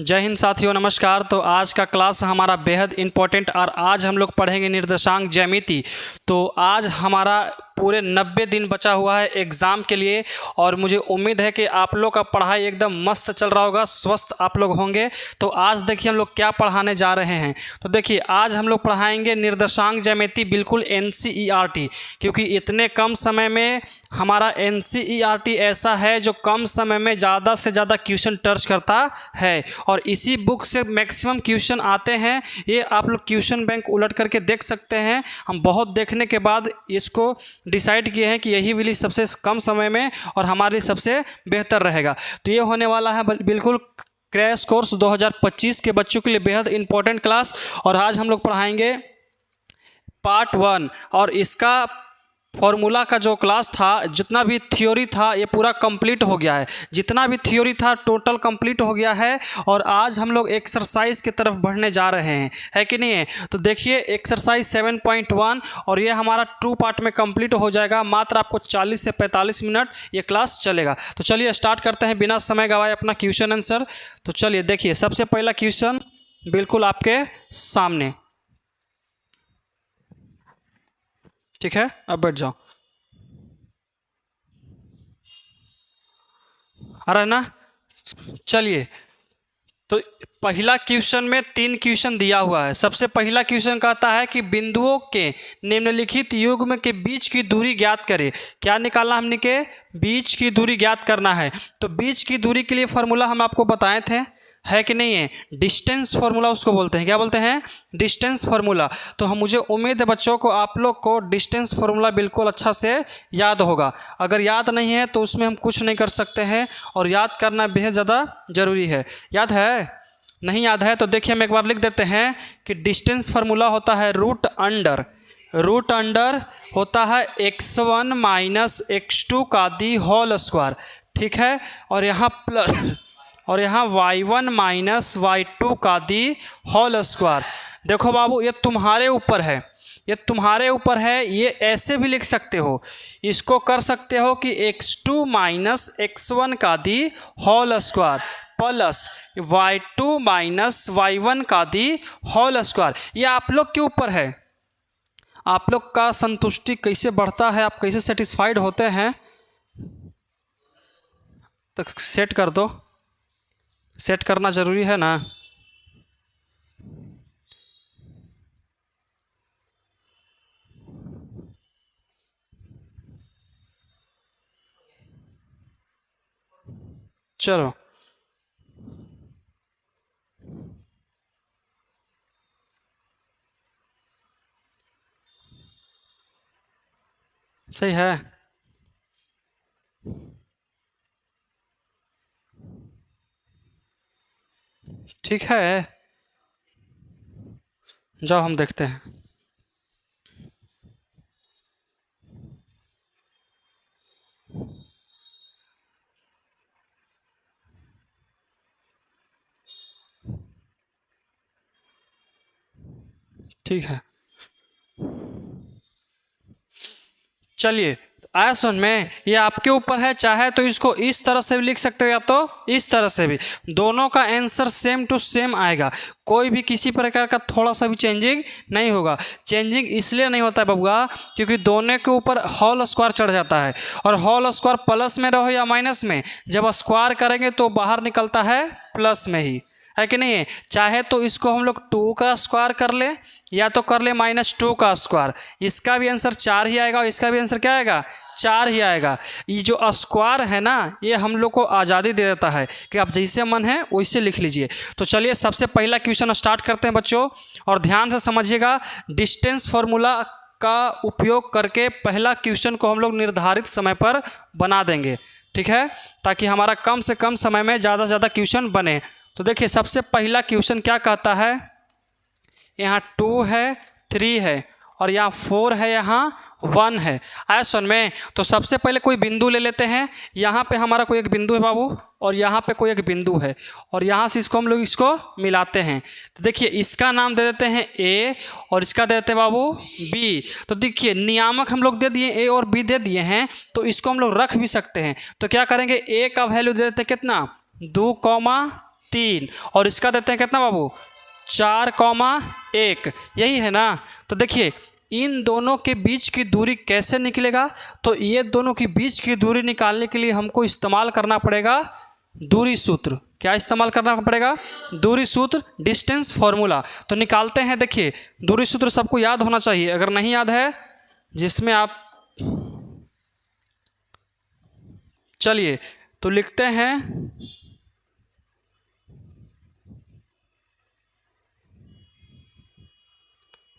जय हिंद साथियों, नमस्कार। तो आज का क्लास हमारा बेहद इम्पोर्टेंट और आज हम लोग पढ़ेंगे निर्देशांक ज्यामिति। तो आज हमारा पूरे 90 दिन बचा हुआ है एग्ज़ाम के लिए और मुझे उम्मीद है कि आप लोग का पढ़ाई एकदम मस्त चल रहा होगा, स्वस्थ आप लोग होंगे। तो आज देखिए हम लोग क्या पढ़ाने जा रहे हैं। तो देखिए आज हम लोग पढ़ाएंगे निर्देशांक ज्यामिति, बिल्कुल NCERT, क्योंकि इतने कम समय में हमारा NCERT ऐसा है जो कम समय में ज़्यादा से ज़्यादा क्वेश्चन टच करता है और इसी बुक से मैक्सिमम क्वेश्चन आते हैं। ये आप लोग क्वेश्चन बैंक उलट करके देख सकते हैं। हम बहुत देखने के बाद इसको डिसाइड किए हैं कि यही वाली सबसे कम समय में और हमारे लिए सबसे बेहतर रहेगा। तो ये होने वाला है बिल्कुल क्रैश कोर्स 2025 के बच्चों के लिए बेहद इंपॉर्टेंट क्लास। और आज हम लोग पढ़ाएंगे पार्ट 1 और इसका फॉर्मूला का जो क्लास था, जितना भी थ्योरी था ये पूरा कंप्लीट हो गया है। जितना भी थ्योरी था टोटल कंप्लीट हो गया है और आज हम लोग एक्सरसाइज की तरफ बढ़ने जा रहे हैं, है कि नहीं है। तो देखिए एक्सरसाइज 7.1 और ये हमारा 2 पार्ट में कंप्लीट हो जाएगा। मात्र आपको 40 से 45 मिनट ये क्लास चलेगा। तो चलिए स्टार्ट करते हैं बिना समय गवाए अपना क्वेश्चन आंसर। तो चलिए देखिए सबसे पहला क्वेश्चन बिल्कुल आपके सामने, ठीक है। अब बैठ जाओ, आ रहा है ना। चलिए तो पहला क्वेश्चन में 3 क्वेश्चन दिया हुआ है। सबसे पहला क्वेश्चन कहता है कि बिंदुओं के निम्नलिखित युग्म के बीच की दूरी ज्ञात करें। क्या निकालना हमने के बीच की दूरी ज्ञात करना है। तो बीच की दूरी के लिए फॉर्मूला हम आपको बताए थे, है कि नहीं है। डिस्टेंस फार्मूला उसको बोलते हैं। क्या बोलते हैं? Distance formula. तो हम मुझे उम्मीद है बच्चों को आप लोग को डिस्टेंस फार्मूला बिल्कुल अच्छा से याद होगा। अगर याद नहीं है तो उसमें हम कुछ नहीं कर सकते हैं और याद करना बेहद ज़्यादा ज़रूरी है। याद है? नहीं याद है तो देखिए हम एक बार लिख देते हैं कि डिस्टेंस फार्मूला होता है रूट अंडर होता है x1 माइनस x2 का दी होल स्क्वायर, ठीक है। और यहाँ प्लस और यहाँ y1 माइनस y2 का दी होल स्क्वायर। देखो बाबू ये तुम्हारे ऊपर है, ये तुम्हारे ऊपर है। ये ऐसे भी लिख सकते हो, इसको कर सकते हो कि x2 माइनस x1 का the whole square plus y2 minus y1 का दी होल स्क्वायर। ये आप लोग के ऊपर है, आप लोग का संतुष्टि कैसे बढ़ता है, आप कैसे सेटिस्फाइड होते हैं। तो सेट कर दो, सेट करना ज़रूरी है ना। चलो सही है। ठीक है, जाओ हम देखते हैं। ठीक है, चलिए आया सुन में। ये आपके ऊपर है, चाहे तो इसको इस तरह से भी लिख सकते हो या तो इस तरह से भी। दोनों का आंसर सेम टू सेम आएगा, कोई भी किसी प्रकार का थोड़ा सा भी चेंजिंग नहीं होगा। चेंजिंग इसलिए नहीं होता है बबुआ क्योंकि दोनों के ऊपर होल स्क्वायर चढ़ जाता है और होल स्क्वायर प्लस में रहो या माइनस में, जब स्क्वायर करेंगे तो बाहर निकलता है प्लस में ही, है कि नहीं है। चाहे तो इसको हम लोग 2 का स्क्वायर कर ले या तो कर ले -2 का स्क्वायर, इसका भी आंसर 4 ही आएगा और इसका भी आंसर क्या आएगा? 4 ही आएगा। ये जो स्क्वायर है ना, ये हम लोग को आज़ादी दे देता है कि आप जैसे मन है वैसे लिख लीजिए। तो चलिए सबसे पहला क्वेश्चन स्टार्ट करते हैं बच्चों, और ध्यान से समझिएगा। डिस्टेंस फार्मूला का उपयोग करके पहला क्वेश्चन को हम लोग निर्धारित समय पर बना देंगे, ठीक है, ताकि हमारा कम से कम समय में ज़्यादा से ज़्यादा क्वेश्चन बने। तो देखिए सबसे पहला क्वेश्चन क्या कहता है, यहाँ 2 है, 3 है और यहाँ 4 है, यहाँ 1 है। आया सुन में। तो सबसे पहले कोई बिंदु ले लेते हैं। यहाँ पे हमारा कोई एक बिंदु है बाबू और यहाँ पे कोई एक बिंदु है और यहाँ से इसको हम लोग इसको मिलाते हैं। तो देखिए इसका नाम दे देते हैं A और इसका दे देते हैं बाबू B। तो देखिए नियामक हम लोग दे दिए, A और B दे दिए हैं, तो इसको हम लोग रख भी सकते हैं। तो क्या करेंगे, A का वैल्यू दे देते हैं कितना, 2, 3 और इसका देते हैं कितना बाबू 4,1, यही है ना। तो देखिए इन दोनों के बीच की दूरी कैसे निकलेगा, तो ये दोनों के बीच की दूरी निकालने के लिए हमको इस्तेमाल करना पड़ेगा दूरी सूत्र। क्या इस्तेमाल करना पड़ेगा? दूरी सूत्र, डिस्टेंस फॉर्मूला। तो निकालते हैं। देखिए दूरी सूत्र सबको याद होना चाहिए, अगर नहीं याद है जिसमें आप, चलिए तो लिखते हैं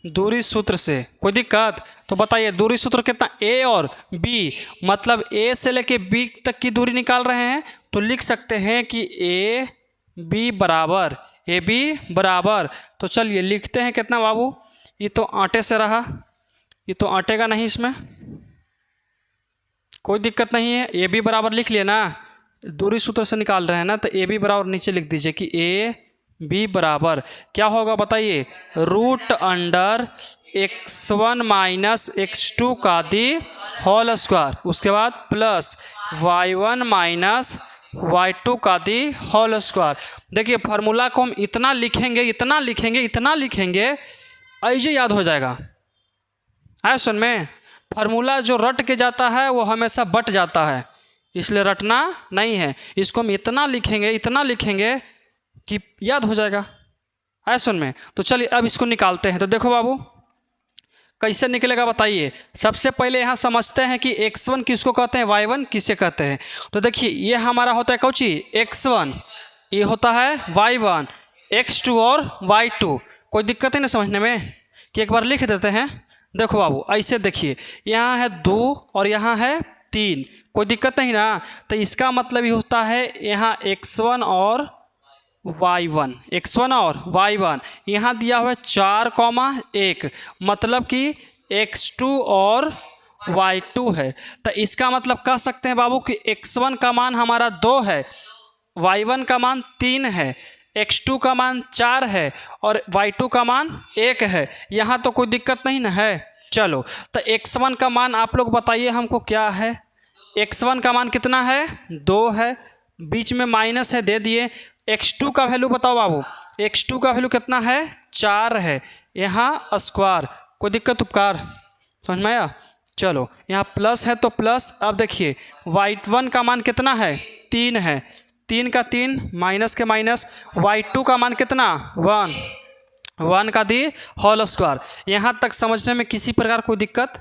दूरी सूत्र से। कोई दिक्कत? तो बताइए दूरी सूत्र कितना, ए और बी, मतलब ए से लेके बी तक की दूरी निकाल रहे हैं तो लिख सकते हैं कि ए बी बराबर। तो चलिए लिखते हैं कितना बाबू, ये तो आटे से रहा, ये तो आटेगा नहीं, इसमें कोई दिक्कत नहीं है। ए बी बराबर लिख लिए ना, दूरी सूत्र से निकाल रहे हैं ना, तो ए बी बराबर नीचे लिख दीजिए कि ए बी बराबर क्या होगा बताइए, √x1 माइनस x2 का दी होल स्क्वायर, उसके बाद प्लस y1 माइनस y2 का दी होल स्क्वायर। देखिए फार्मूला को हम इतना लिखेंगे ऐसे याद हो जाएगा। है सुन में, फार्मूला जो रट के जाता है वो हमेशा बट जाता है, इसलिए रटना नहीं है। इसको हम इतना लिखेंगे कि याद हो जाएगा। है सुन में। तो चलिए अब इसको निकालते हैं। तो देखो बाबू कैसे निकलेगा बताइए। सबसे पहले यहाँ समझते हैं कि x1 किसको कहते हैं, y1 किसे कहते हैं। तो देखिए ये हमारा होता है कौची x1, ये होता है y1, x2 और y2। कोई दिक्कत है ना समझने में कि एक बार लिख देते हैं। देखो बाबू ऐसे देखिए, यहाँ है 2 और यहाँ है 3, कोई दिक्कत नहीं ना। तो इसका मतलब ये होता है यहाँ x1 और y1, यहाँ दिया हुआ है 4,1, मतलब कि x2 और y2 है। तो इसका मतलब कह सकते हैं बाबू कि x1 का मान हमारा 2 है, y1 का मान 3 है, x2 का मान 4 है और y2 का मान 1 है। यहाँ तो कोई दिक्कत नहीं ना है। चलो तो x1 का मान आप लोग बताइए हमको क्या है। x1 का मान कितना है, 2 है, बीच में माइनस है दे दिए। x2 का वैल्यू बताओ बाबू, x2 का वैल्यू कितना है, 4 है, यहाँ स्क्वायर, कोई दिक्कत उपकार, समझ में आया। चलो यहाँ प्लस है तो प्लस। अब देखिए y1 का मान कितना है, 3 है, 3 का 3 माइनस के माइनस, y2 का मान कितना 1 का दी होल स्क्वायर। यहाँ तक समझने में किसी प्रकार कोई दिक्कत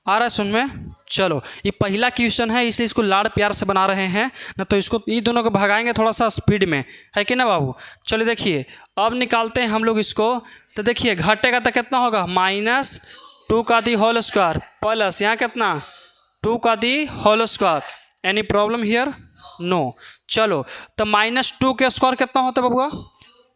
आ रहा है सुन में। चलो ये पहला क्वेश्चन है, इसलिए इसको लाड़ प्यार से बना रहे हैं ना, तो इसको ये दोनों को भगाएंगे थोड़ा सा स्पीड में, है कि ना बाबू। चलिए देखिए अब निकालते हैं हम लोग इसको। तो देखिए घटेगा तो कितना होगा, -2 का दी होल स्क्वायर प्लस यहाँ कितना 2 का the whole square. Any problem here, no. चलो तो -2 के स्क्वायर कितना होता है बबुआ,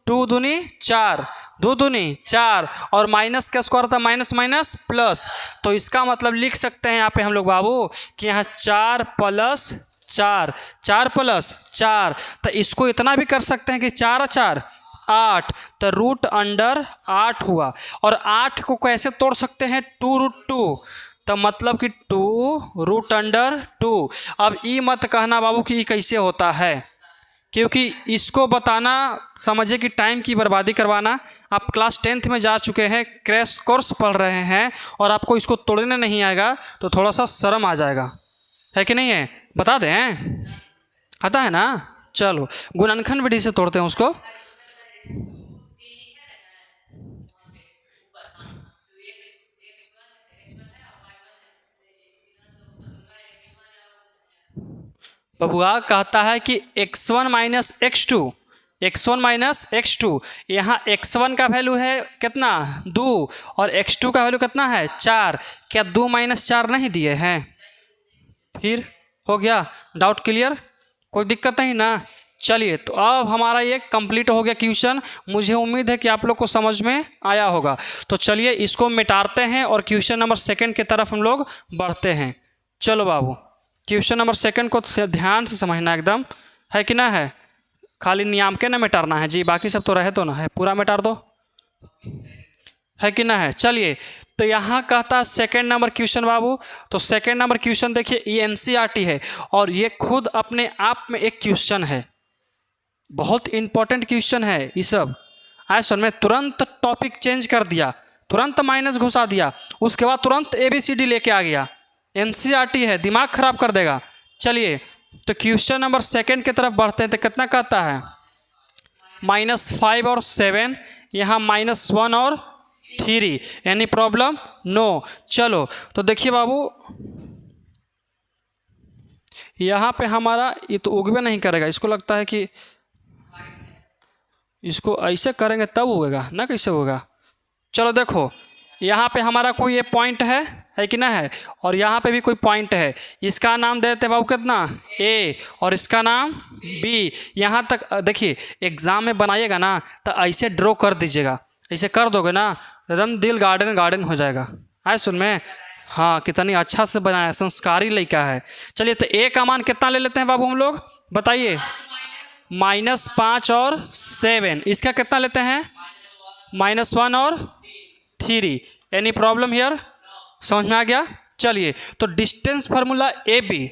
2 दूनी 4, 2 दूनी 4 और माइनस का स्क्वायर था माइनस माइनस प्लस। तो इसका मतलब लिख सकते हैं यहाँ पे हम लोग बाबू कि यहाँ 4 + 4, 4 + 4। तो इसको इतना भी कर सकते हैं कि 4 × 4 8, तो √8 हुआ। और 8 को कैसे तोड़ सकते हैं, 2√2, तो मतलब कि 2√2। अब ये मत कहना बाबू कि ये कैसे होता है, क्योंकि इसको बताना समझिए कि टाइम की बर्बादी करवाना। आप क्लास 10th में जा चुके हैं, क्रैश कोर्स पढ़ रहे हैं और आपको इसको तोड़ने नहीं आएगा तो थोड़ा सा शर्म आ जाएगा, है कि नहीं है। बता दें, आता है ना। चलो गुणनखंड विधि से तोड़ते हैं उसको। बबुआ कहता है कि x1 माइनस x2, यहाँ x1 का वैल्यू है कितना 2 और x2 का वैल्यू कितना है 4। क्या 2 - 4 नहीं दिए हैं? फिर हो गया, डाउट क्लियर, कोई दिक्कत नहीं ना। चलिए तो अब हमारा ये कंप्लीट हो गया क्वेश्चन। मुझे उम्मीद है कि आप लोग को समझ में आया होगा। तो चलिए इसको मिटाते हैं और क्वेश्चन नंबर 2 की तरफ हम लोग बढ़ते हैं। चलो बाबू क्वेश्चन नंबर 2 को ध्यान से समझना एकदम, है कि ना है। खाली नियम के ना मिटाना है जी, बाकी सब तो रहे तो ना है, पूरा मिटार दो, है कि ना है। चलिए तो यहाँ कहता है 2 नंबर क्वेश्चन बाबू। तो 2 नंबर क्वेश्चन देखिए ये NCERT है और ये खुद अपने आप में एक क्वेश्चन है, बहुत इंपॉर्टेंट क्वेश्चन है ये सब। आए सुन में तुरंत टॉपिक चेंज कर दिया, तुरंत माइनस घुसा दिया, उसके बाद तुरंत ABCD लेके आ गया। NCERT है, दिमाग खराब कर देगा। चलिए तो क्वेश्चन नंबर 2 की तरफ बढ़ते हैं। तो कितना कहता है, -5 और 7, यहाँ -1 और 3। Any problem? नो। चलो तो देखिए बाबू, यहाँ पे हमारा ये तो उगवे नहीं करेगा, इसको लगता है कि इसको ऐसे करेंगे तब उगेगा ना, कैसे होगा। चलो देखो, यहाँ पे हमारा कोई ये पॉइंट है कि ना है, और यहाँ पे भी कोई पॉइंट है। इसका नाम देते हैं बाबू कितना, A, और इसका नाम B। यहाँ तक देखिए, एग्ज़ाम में बनाइएगा ना तो ऐसे ड्रॉ कर दीजिएगा, ऐसे कर दोगे ना एकदम दिल गार्डन गार्डन हो जाएगा। आए सुन में, हाँ कितनी अच्छा से बनाया, संस्कारी लड़का है। चलिए तो A का मान कितना ले लेते हैं बाबू हम लोग, बताइए। -5 और 7, इसका कितना लेते हैं, -1 और 3। Any problem here? समझ में आ गया। चलिए तो distance formula AB,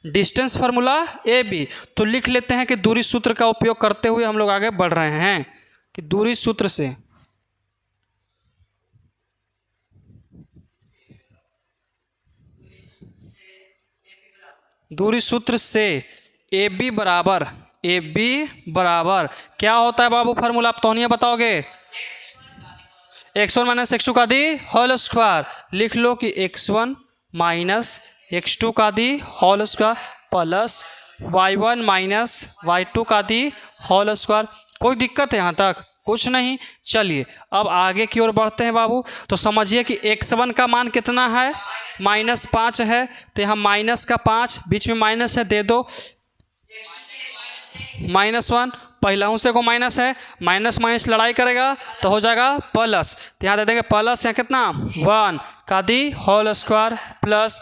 distance formula AB तो लिख लेते हैं कि दूरी सूत्र का उपयोग करते हुए हम लोग आगे बढ़ रहे हैं कि दूरी सूत्र से AB बराबर क्या होता है बाबू फार्मूला, आप तो नहीं बताओगे। x1 - x2 का दी होल स्क्वायर, लिख लो कि x1 - x2 का the whole square plus y1 - y2 का दी होल स्क्वायर। कोई दिक्कत है यहाँ तक? कुछ नहीं। चलिए अब आगे की ओर बढ़ते हैं बाबू। तो समझिए कि x1 का मान कितना है, -5 है, तो यहाँ -5 बीच में माइनस है, दे दो -1, पहला से को माइनस है, माइनस लड़ाई करेगा तो हो जाएगा प्लस, तो यहाँ दे देंगे प्लस, यहाँ कितना 1 का दी होल स्क्वायर प्लस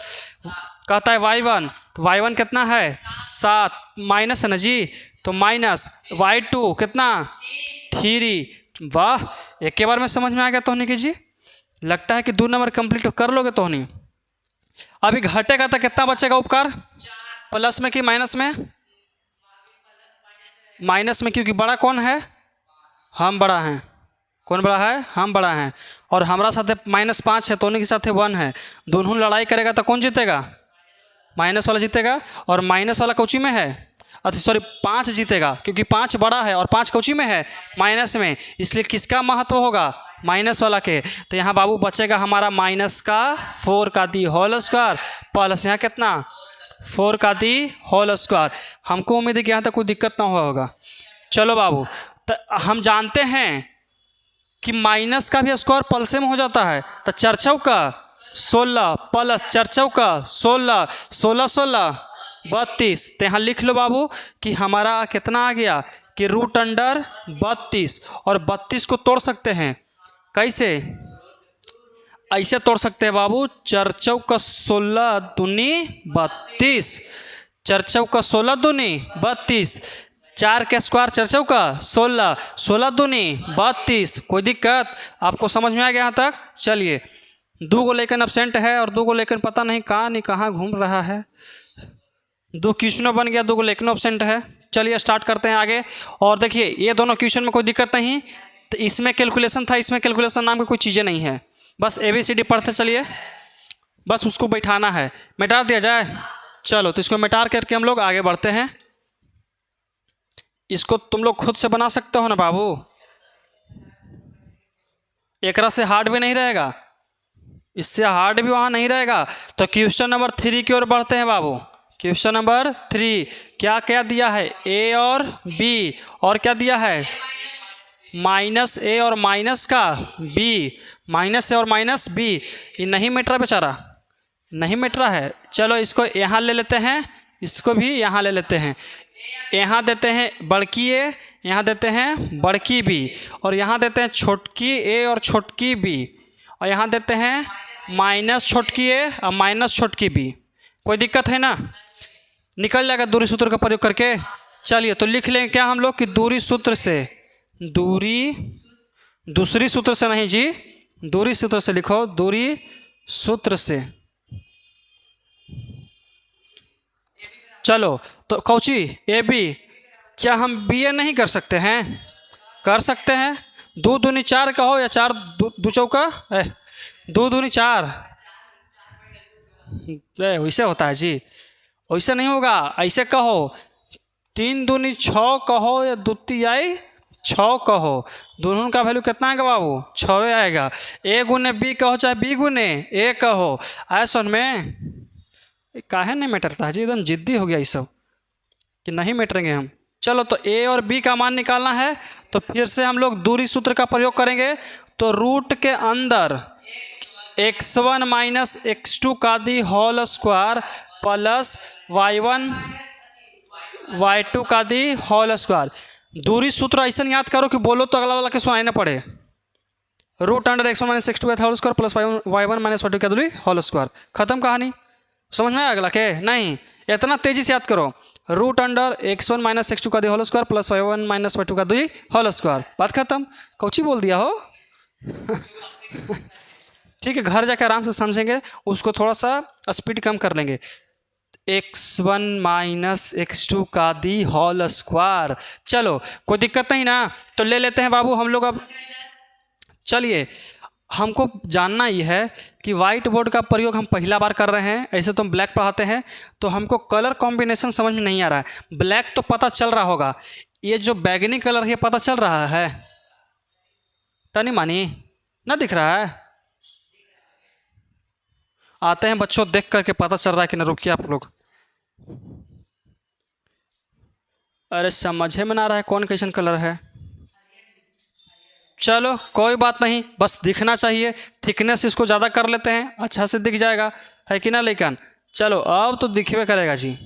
कहता है y1, तो y1 कितना है 7, माइनस है ना जी, तो माइनस y2 कितना 3। वाह, एक के बार में समझ में आ गया तोहनी की जी। लगता है कि 2 नंबर कंप्लीट कर लोगे तोहनी। अभी घटेगा तो कितना बचेगा उपकार, प्लस में कि माइनस में? माइनस में, क्योंकि बड़ा कौन है, हम बड़ा हैं। कौन बड़ा है, हम बड़ा हैं, और हमारा साथ -5 है तो उन्हीं के साथ 1 है। दोनों लड़ाई करेगा तो कौन जीतेगा, माइनस वाला जीतेगा, और माइनस वाला कौची में है, अच्छा सॉरी 5 जीतेगा, क्योंकि 5 बड़ा है और 5 कौची में है, माइनस में, इसलिए किसका महत्व होगा, माइनस वाला के। तो यहाँ बाबू बचेगा हमारा -4 का दी होल स्क्वायर प्लस यहाँ कितना 4 का दी होल स्क्वायर। हमको उम्मीद है कि यहाँ तक कोई दिक्कत ना हुआ होगा। चलो बाबू, तो हम जानते हैं कि माइनस का भी स्क्वायर प्लस में हो जाता है, तो 4 चौका 16 प्लस 4 चौका 16, 16 16 32। तो यहाँ लिख लो बाबू कि हमारा कितना आ गया कि √32, और 32 को तोड़ सकते हैं कैसे, ऐसे तोड़ सकते हैं बाबू, 4 चौका 16 दूनी 32, 4 चौका 16 दूनी 32, 4 के स्क्वायर 4 चौका 16, 16 दूनी 32। कोई दिक्कत आपको समझ में आ गया यहाँ तक? चलिए 2 को लेकर एब्सेंट है और 2 को लेकर पता नहीं कहाँ घूम रहा है। 2 क्वेश्चनों बन गया, 2 को लेकर एब्सेंट है। चलिए स्टार्ट करते हैं आगे। और देखिए ये दोनों क्वेश्चन में कोई दिक्कत नहीं, तो इसमें कैलकुलेशन था, इसमें कैलकुलेशन नाम की कोई चीज़ें नहीं है, बस ABCD पढ़ते चलिए, बस उसको बैठाना है। मिटा दिया जाए, चलो तो इसको मिटा करके हम लोग आगे बढ़ते हैं। इसको तुम लोग खुद से बना सकते हो ना बाबू, एकरा से हार्ड भी नहीं रहेगा, इससे हार्ड भी वहाँ नहीं रहेगा। तो क्वेश्चन नंबर 3 की ओर बढ़ते हैं बाबू। क्वेश्चन नंबर 3 क्या क्या दिया है, A और B, और क्या दिया है -A और माइनस का B, -A और -B। ये नहीं मिट रहा बेचारा, नहीं मिट रहा है। चलो इसको यहाँ ले लेते हैं, इसको भी यहाँ ले लेते हैं। यहाँ देते हैं बड़की A, यहाँ देते हैं बड़की B, और यहाँ देते हैं छोटकी A और छोटकी B, और यहाँ देते हैं माइनस छोटकी A और माइनस छोटकी B। कोई दिक्कत है ना, निकल जाएगा दूरी सूत्र का प्रयोग करके। चलिए तो लिख लेंगे क्या हम लोग कि दूरी सूत्र से, दूसरी सूत्र से नहीं जी, दूरी सूत्र से लिखो, दूरी सूत्र से। चलो तो कौची AB क्या हम BA नहीं कर सकते हैं? कर सकते हैं। 2 दूनी 4 कहो या 4 दो चौका 2 दूनी 4। वैसे होता है जी, वैसे नहीं होगा, ऐसे कहो 3 दूनी 6 कहो या दूती आई 6 कहो, दोनों का वैल्यू कितना आएगा बाबू? 6 आएगा। A गुने B कहो चाहे B गुने A कहो, आए सुन में काहे नहीं मैटरता है जी, एकदम जिद्दी हो गया ये सब कि नहीं मैटरेंगे हम। चलो तो A और B का मान निकालना है, तो फिर से हम लोग दूरी सूत्र का प्रयोग करेंगे। तो रूट के अंदर x1 माइनस x2 का the whole square plus y1 y2 का दी होल स्क्वायर। दूरी सूत्र ऐसा याद करो कि बोलो तो अगला वाला के सुनाई ना पड़े। Root under x1 minus x2 का whole square plus y1 minus y2 का दूरी होल स्क्वायर। खत्म कहानी। समझ में आया अगला के? नहीं, इतना तेजी से याद करो। Root under x1 minus x2 का the whole square plus y1 minus y2 का दी होल स्क्वायर। बात खत्म। कौची बोल दिया हो? ठीक है, घर जाकर आराम से समझेंगे, उसको थोड़ा सा स्पीड कम कर लेंगे। x1 माइनस x2 का दी होल स्क्वायर। चलो कोई दिक्कत नहीं ना, तो ले लेते हैं बाबू हम लोग। अब चलिए, हमको जानना ये है कि वाइट बोर्ड का प्रयोग हम पहला बार कर रहे हैं, ऐसे तो हम ब्लैक पढ़ाते हैं, तो हमको कलर कॉम्बिनेशन समझ में नहीं आ रहा है। ब्लैक तो पता चल रहा होगा, ये जो बैगनी कलर है पता चल रहा है? तनी मानी ना दिख रहा है? आते हैं बच्चों, देख करके पता चल रहा है कि ना। रुकिए आप लोग, अरे समझे में ना रहा है कौन कैसन कलर है। चलो कोई बात नहीं, बस दिखना चाहिए। थिकनेस इसको ज़्यादा कर लेते हैं, अच्छा से दिख जाएगा, है कि ना लेकिन? चलो अब तो दिखवे करेगा जी,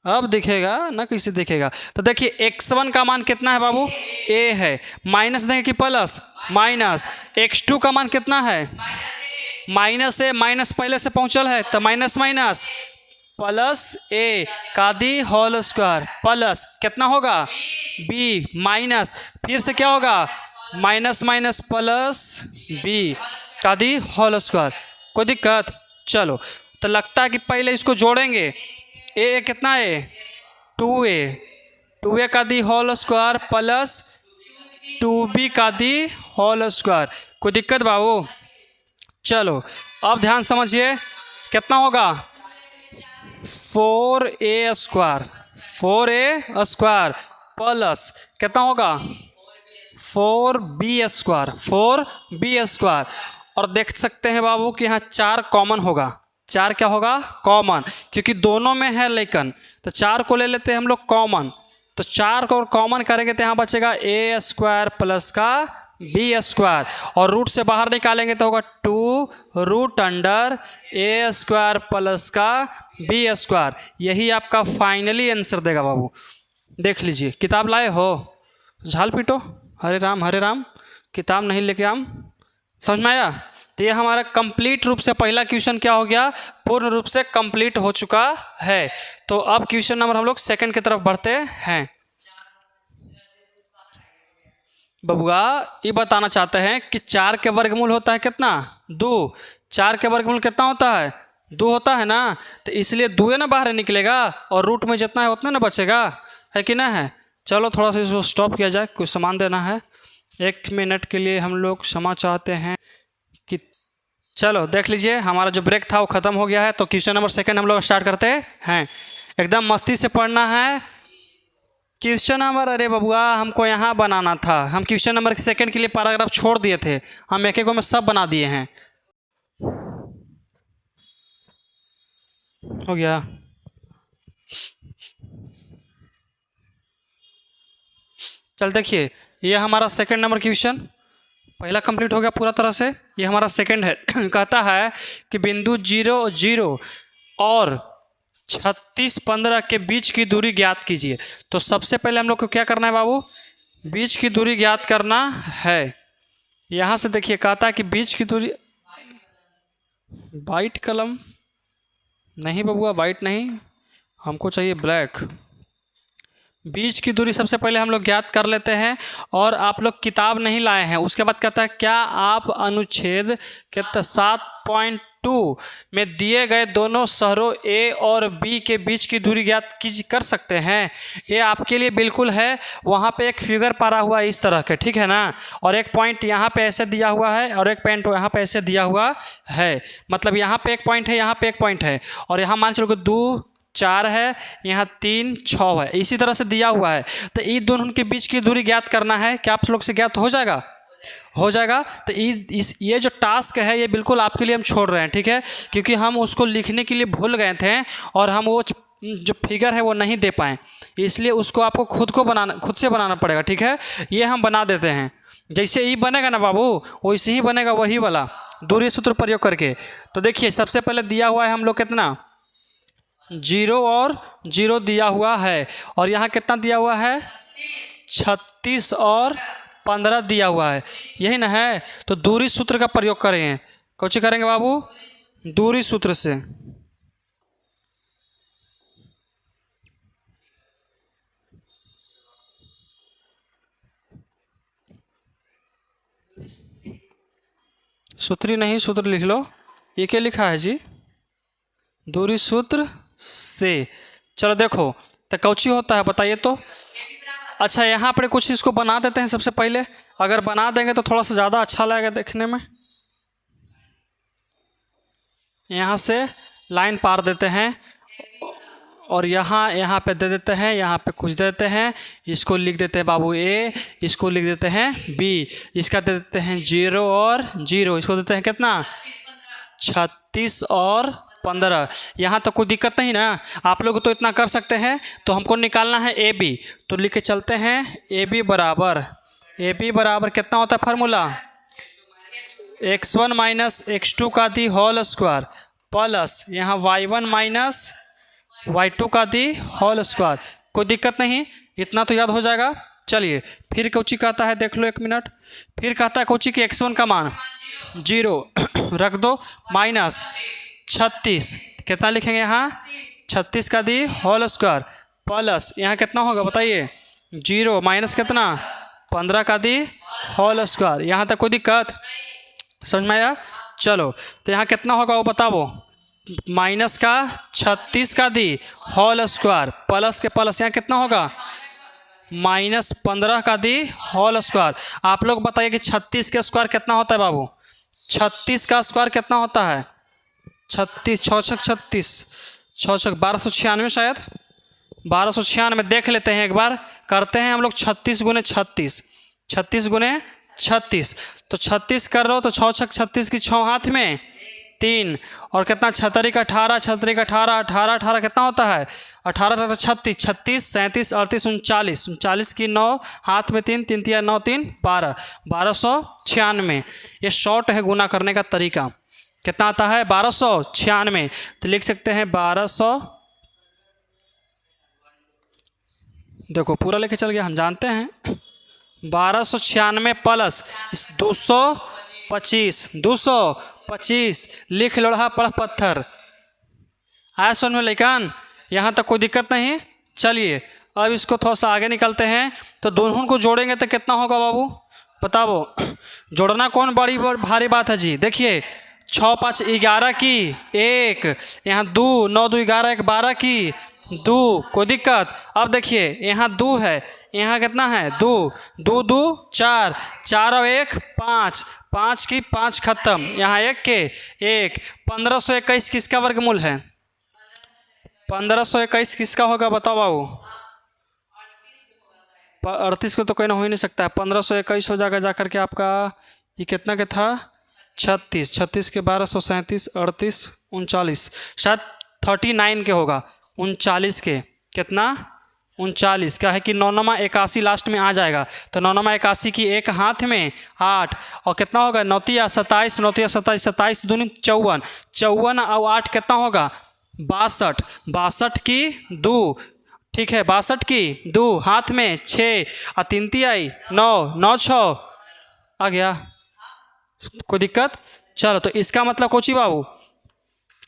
अब दिखेगा ना, कैसे दिखेगा? तो देखिए x1 का मान कितना है बाबू? A है। माइनस देंगे कि प्लस? माइनस। x2 का मान कितना है? माइनस A, माइनस पहले से पहुंचल है तो माइनस माइनस प्लस A का दी होल स्क्वायर प्लस कितना होगा? B माइनस, फिर से क्या होगा? माइनस माइनस प्लस B का दी होल स्क्वायर। कोई दिक्कत? चलो, तो लगता है कि पहले इसको जोड़ेंगे। A कितना है? 2A का the whole square plus 2B का दी होल स्क्वायर। कोई दिक्कत बाबू? चलो अब ध्यान समझिए, कितना होगा? 4A स्क्वायर प्लस कितना होगा? 4B square. और देख सकते हैं बाबू कि यहाँ 4 कॉमन होगा। 4 क्या होगा? कॉमन, क्योंकि दोनों में है लेकिन, तो 4 को ले लेते हैं हम लोग कॉमन। तो 4 को कॉमन करेंगे तो यहाँ बचेगा A स्क्वायर प्लस का B स्क्वायर, और रूट से बाहर निकालेंगे तो होगा 2 root under A square plus का B स्क्वायर। यही आपका फाइनली आंसर देगा बाबू। देख लीजिए, किताब लाए हो? झाल पीटो, हरे राम, किताब नहीं लेके आम। समझ में आया? तो ये हमारा कंप्लीट रूप से पहला क्वेश्चन क्या हो गया? पूर्ण रूप से कंप्लीट हो चुका है। तो अब क्वेश्चन नंबर हम लोग सेकंड की तरफ बढ़ते हैं। बबुआ ये बताना चाहते हैं कि 4 के वर्गमूल होता है कितना? 2। 4 के वर्गमूल कितना होता है? 2 होता है ना, तो इसलिए 2 ना बाहर निकलेगा और रूट में जितना है उतना ना बचेगा, है कि ना है? चलो थोड़ा सा इसको स्टॉप किया जाए, कुछ सामान देना है। 1 मिनट के लिए हम लोग क्षमा चाहते हैं कि चलो देख लीजिए, हमारा जो ब्रेक था वो ख़त्म हो गया है। तो क्वेश्चन नंबर सेकंड हम लोग स्टार्ट करते हैं। एकदम मस्ती से पढ़ना है। क्वेश्चन नंबर, अरे बबुआ हमको यहाँ बनाना था, हम क्वेश्चन नंबर सेकंड के लिए पैराग्राफ छोड़ दिए थे, हम एक में सब बना दिए हैं। हो गया? चल देखिए, ये हमारा सेकंड नंबर क्वेश्चन, पहला कंप्लीट हो गया पूरा तरह से। ये हमारा सेकंड है। कहता है कि बिंदु 0, 0 और 36, 15 के बीच की दूरी ज्ञात कीजिए। तो सबसे पहले हम लोग को क्या करना है बाबू? बीच की दूरी ज्ञात करना है। यहाँ से देखिए, कहता है कि बीच की दूरी, वाइट कलम नहीं बबुआ, वाइट नहीं, हमको चाहिए ब्लैक। बीच की दूरी सबसे पहले हम लोग ज्ञात कर लेते हैं, और आप लोग किताब नहीं लाए हैं। उसके बाद कहता है क्या आप अनुच्छेद कितना 2 में दिए गए दोनों शहरों ए और बी के बीच की दूरी ज्ञात कर सकते हैं। ये आपके लिए बिल्कुल है। वहाँ पे एक फिगर पड़ा हुआ है इस तरह के, ठीक है ना, और एक पॉइंट यहाँ पे ऐसे दिया हुआ है और एक पॉइंट यहाँ पे ऐसे दिया हुआ है। मतलब यहाँ पे एक पॉइंट है, यहाँ पे एक पॉइंट है, और यहाँ मान चलो कि 2 4 है, यहाँ 3 6 है, इसी तरह से दिया हुआ है। तो इन दोनों के बीच की दूरी ज्ञात करना है। क्या आप लोग से ज्ञात हो जाएगा? हो जाएगा। तो ये जो टास्क है ये बिल्कुल आपके लिए हम छोड़ रहे हैं, ठीक है, क्योंकि हम उसको लिखने के लिए भूल गए थे और हम वो जो फिगर है वो नहीं दे पाए, इसलिए उसको आपको खुद से बनाना पड़ेगा, ठीक है। ये हम बना देते हैं। जैसे ई बनेगा ना बाबू, वैसे ही बनेगा, वही वाला दूरी सूत्र प्रयोग करके। तो देखिए सबसे पहले दिया हुआ है हम लोग कितना, 0 और 0 दिया हुआ है, और यहाँ कितना दिया हुआ है, 36 और 15 दिया हुआ है, यही ना है। तो दूरी सूत्र का प्रयोग करेंगे। कौन सी करेंगे बाबू? दूरी सूत्र से। सूत्री नहीं, सूत्र लिख लो। ये क्या लिखा है जी? दूरी सूत्र से। चलो देखो तो कौची होता है बताइए तो। अच्छा यहाँ पर कुछ इसको बना देते हैं सबसे पहले। अगर बना देंगे तो थोड़ा सा ज़्यादा अच्छा लगेगा देखने में। यहाँ से लाइन पार देते हैं और यहाँ पे दे देते हैं, यहाँ पे कुछ दे देते हैं। इसको लिख देते हैं बाबू ए, इसको लिख देते हैं बी, इसका दे देते हैं 0 और 0, इसको देते हैं कितना, 36 और 15। यहाँ तो कोई दिक्कत नहीं ना, आप लोग तो इतना कर सकते हैं। तो हमको निकालना है ए बी, तो लिख के चलते हैं ए बी बराबर कितना होता है फार्मूला, x1 माइनस x2 का दी होल स्क्वायर प्लस यहाँ y1 माइनस y2 का दी होल स्क्वायर। कोई दिक्कत नहीं, इतना तो याद हो जाएगा। चलिए फिर कोची कहता है देख लो एक मिनट। फिर कहता है कोची कि x1 का मान 0 रख दो माइनस 36, कितना लिखेंगे यहाँ, 36 का दी होल स्क्वायर प्लस यहाँ कितना होगा बताइए, 0 माइनस कितना, 15 का दी होल स्क्वायर। यहाँ तक कोई दिक्कत समझ में आया? चलो तो यहाँ कितना होगा वो बताओ, माइनस का 36 का दी होल स्क्वायर प्लस के प्लस यहाँ कितना होगा, माइनस 15 का दी होल स्क्वायर। आप लोग बताइए कि 36 का स्क्वायर कितना होता है बाबू, 36 का स्क्वायर कितना होता है, 36 6 36 6 1296 शायद, 1296 देख लेते हैं एक बार, करते हैं हम लोग 36 गुने 36, 36 गुने 36। तो 36 कर रहे हो तो 6 36 की 6 हाथ में 3 और कितना, 6 का 18 6 का 18 18 18 कितना होता है, 18 36 36 37 38 39 39 की 9 हाथ में 3 3 3 9 3 12 1296। ये शॉर्ट है गुना करने का तरीका। कितना आता है 1296। तो लिख सकते हैं 1200, देखो पूरा लेके चल गया, हम जानते हैं 1296 प्लस 225 लिख लोढ़ा पढ़ पत्थर। आया सुन में लेकिन यहाँ तक कोई दिक्कत नहीं। चलिए अब इसको थोड़ा सा आगे निकलते हैं। तो दोनों को जोड़ेंगे तो कितना होगा बाबू बताओ। जोड़ना कौन बड़ी भारी बात है जी। देखिए 6 5 11 की 1, यहाँ 2 9 2 11 1 12 की 2, कोई दिक्कत। अब देखिए यहाँ 2 है, यहाँ कितना है 2 2 2 4 4 और 1 5 5 की 5 खत्म, यहाँ 1 के 1। 1521 किसका वर्गमूल है, 1521 किसका होगा बताओ बाबू। 38 को तो कोई ना हो ही नहीं सकता है, 1521 हो जाएगा जाकर के आपका, ये कितना के था 36 36 के 1237 38 39, शायद 39 के होगा, 39 के कितना 39 क्या है कि 9 9 81 लास्ट में आ जाएगा। तो 9 9 81 की 1 हाथ में 8 और कितना होगा 9 3 27 9 3 27 27 दूनी 54 54 और 8 कितना होगा 62 62 की 2, ठीक है 62 की 2 हाथ में 6 और 3 3 आई 9 9 6 आ गया, कोई दिक्कत। चलो तो इसका मतलब कोची बाबू,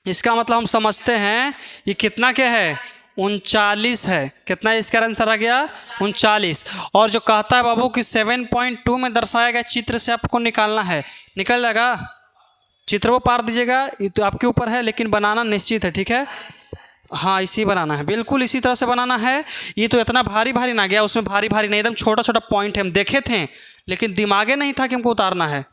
इसका मतलब हम समझते हैं ये कितना के है 39 है। कितना इसका आंसर आ गया 39। और जो कहता है बाबू कि 7.2 में दर्शाया गया चित्र से आपको निकालना है, निकल जाएगा। चित्र वो पार दीजिएगा, ये तो आपके ऊपर है, लेकिन बनाना निश्चित है, ठीक है। हाँ, इसी बनाना है, बिल्कुल इसी तरह से बनाना है। ये तो इतना भारी भारी ना गया, उसमें भारी भारी नहीं, एकदम छोटा छोटा पॉइंट है, हम देखे थे लेकिन दिमागे नहीं था कि हमको उतारना है।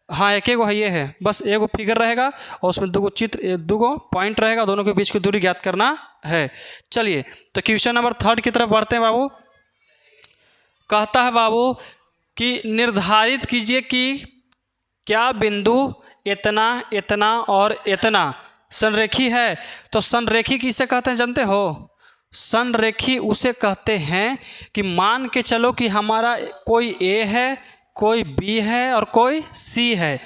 हाँ, एक एक ये है, बस एक फिगर रहेगा और उसमें दो चित्र, दो पॉइंट रहेगा, दोनों के बीच की दूरी ज्ञात करना है। चलिए, तो क्वेश्चन नंबर 3 की तरफ बढ़ते हैं बाबू। कहता है बाबू कि निर्धारित कीजिए कि क्या बिंदु इतना, इतना और इतना संरेखी है। तो संरेखी किसे कहते हैं जानते हो? संरेखी उसे कहते हैं कि मान के चलो कि हमारा कोई ए है, कोई बी है और कोई सी है,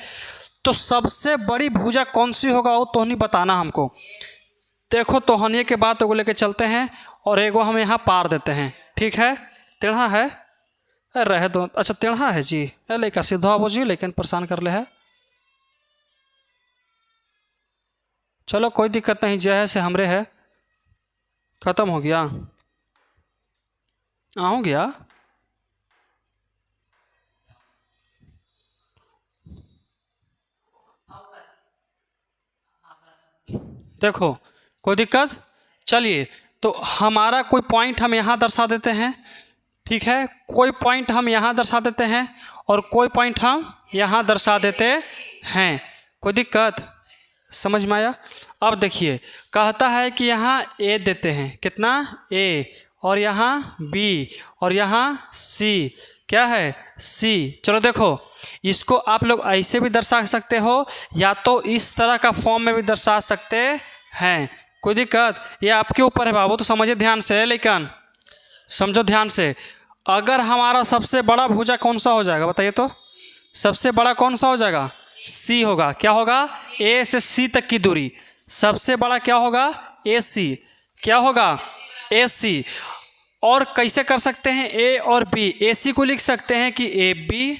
तो सबसे बड़ी भुजा कौन सी होगा वो तोहनी बताना हमको। देखो, तोहनी के बाद तो लेके चलते हैं और एगो हम यहाँ पार देते हैं, ठीक है। टेढ़ा है, रहे दो, अच्छा टेढ़ा है जी, लेकिन सीधा वो जी, लेकिन परेशान कर ले है। चलो कोई दिक्कत नहीं, जय है से हमरे है, ख़त्म हो गया, हो गया। देखो, कोई दिक्कत। चलिए, तो हमारा कोई पॉइंट हम यहाँ दर्शा देते हैं, ठीक है, कोई पॉइंट हम यहाँ दर्शा देते हैं और कोई पॉइंट हम यहाँ दर्शा देते हैं। कोई दिक्कत समझ में आया? अब देखिए, कहता है कि यहाँ ए देते हैं, कितना ए, और यहाँ बी और यहाँ सी, क्या है सी। चलो देखो, इसको आप लोग ऐसे भी दर्शा सकते हो या तो इस तरह का फॉर्म में भी दर्शा सकते हैं। कोई दिक्कत, ये आपके ऊपर है बाबू, तो समझिए ध्यान से, लेकिन समझो ध्यान से। अगर हमारा सबसे बड़ा भुजा कौन सा हो जाएगा बताइए तो? सबसे बड़ा कौन सा हो जाएगा? सी होगा। क्या होगा? ए से सी तक की दूरी सबसे बड़ा क्या होगा? ए सी। क्या होगा? ए सी। और कैसे कर सकते हैं? ए और बी, ए सी को लिख सकते हैं कि A B